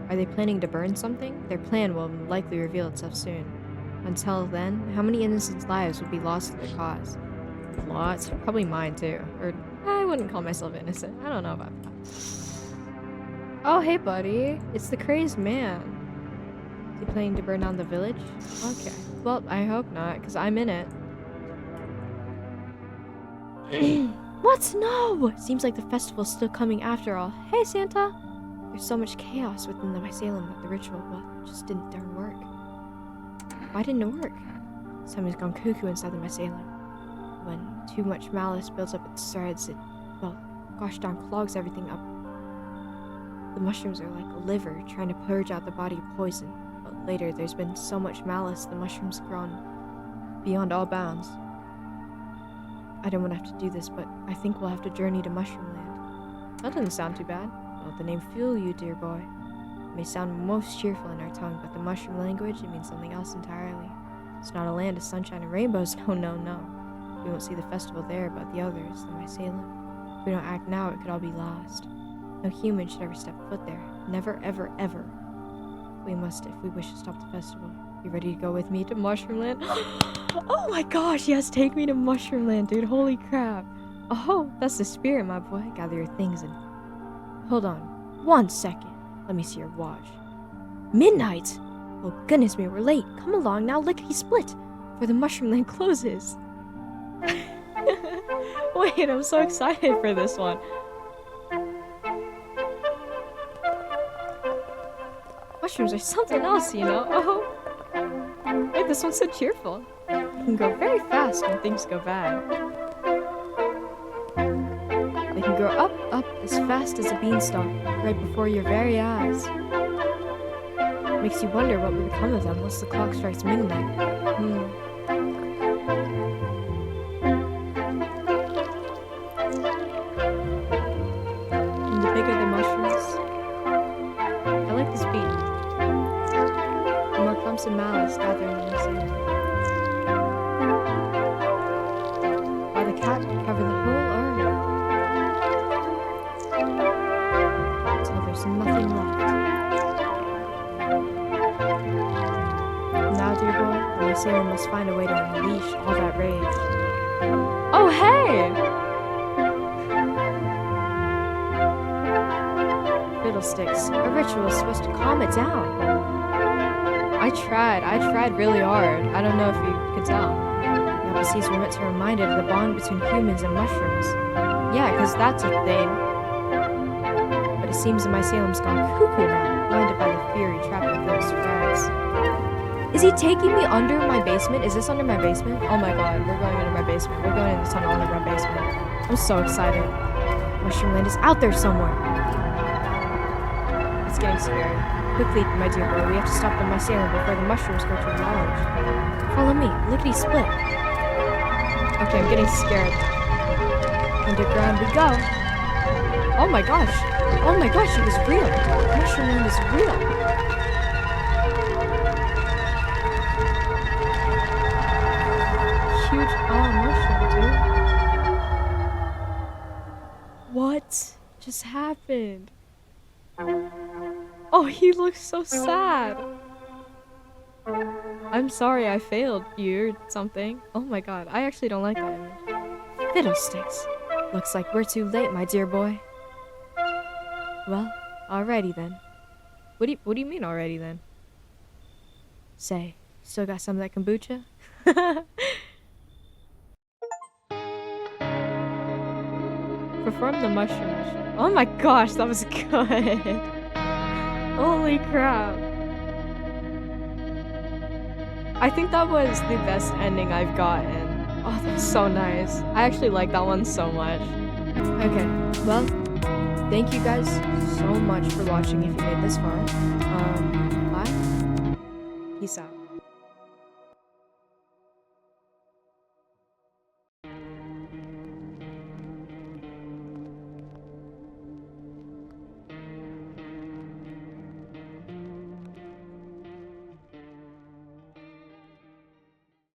Are they planning to burn something? Their plan will likely reveal itself soon. Until then, how many innocent lives would be lost to their cause? Lots. Probably mine too. Or, I wouldn't call myself innocent. I don't know about that. Oh, hey buddy. It's the crazed man. Is he planning to burn down the village? Okay. Well, I hope not, because I'm in it. What? No! Seems like the festival's still coming after all. Hey, Santa! There's so much chaos within the mycelium that the ritual, well, just didn't darn work. Why didn't it work? Something's gone cuckoo inside the mycelium. When too much malice builds up its threads, it, well, gosh darn clogs everything up. The mushrooms are like a liver trying to purge out the body of poison. But later, there's been so much malice, the mushrooms grown beyond all bounds. I don't want to have to do this, but I think we'll have to journey to Mushroomland. That doesn't sound too bad. Don't let the name fool you, dear boy. It may sound most cheerful in our tongue, but the mushroom language, it means something else entirely. It's not a land of sunshine and rainbows, no, no, no. We won't see the festival there, but the others, the mycelium. If we don't act now, it could all be lost. No human should ever step foot there. Never, ever, ever. We must if we wish to stop the festival. You ready to go with me to Mushroomland? Oh my gosh, yes, take me to Mushroomland, dude. Holy crap. Oh, that's the spirit, my boy. Gather your things and... Hold on. 1 second. Let me see your watch. Midnight? Oh, goodness me, we're late. Come along now, lickety split, for the Mushroomland closes. Wait, I'm so excited for this one. Mushrooms are something else, you know? Oh. Wait, this one's so cheerful. It can go very fast when things go bad. They can grow up as fast as a beanstalk, right before your very eyes. Makes you wonder what will become of them once the clock strikes midnight. And the bigger the mushrooms, I like this beat. The more clumps of malice gathering in the sea. Why the cat could cover the whole earth until there's nothing left. Now, dear boy, the mycelium must find a way to unleash all that rage. Oh, hey! Fiddlesticks. A ritual is supposed to calm it down. I tried really hard. I don't know if you could tell. The NPCs were meant to remind it of the bond between humans and mushrooms. Yeah, because that's a thing. But it seems the mycelium's gone cuckoo now, blinded by the fury trapped in those threads. Is he taking me under my basement? Is this under my basement? Oh my god, we're going under my basement. We're going in the tunnel under my basement. I'm so excited. Mushroomland is out there somewhere. It's getting scary. Quickly, my dear boy, we have to stop the mycelium before the mushrooms go too large. Follow me, lickety split. Okay, I'm getting scared. Underground we go. Oh my gosh. Oh my gosh, it was real. Mushroom Man was real. Huge mushroom, dude. What just happened? Oh, he looks so sad. I'm sorry I failed you or something. Oh my god, I actually don't like that image. Fiddlesticks. Looks like we're too late, my dear boy. Well, alrighty then. What do you mean already then? Say, still got some of that kombucha? Perform the mushroom mission. Oh my gosh, that was good. Holy crap. I think that was the best ending I've gotten. Oh, that's so nice. I actually like that one so much. Okay, well, thank you guys so much for watching if you made this far. Bye. Peace out.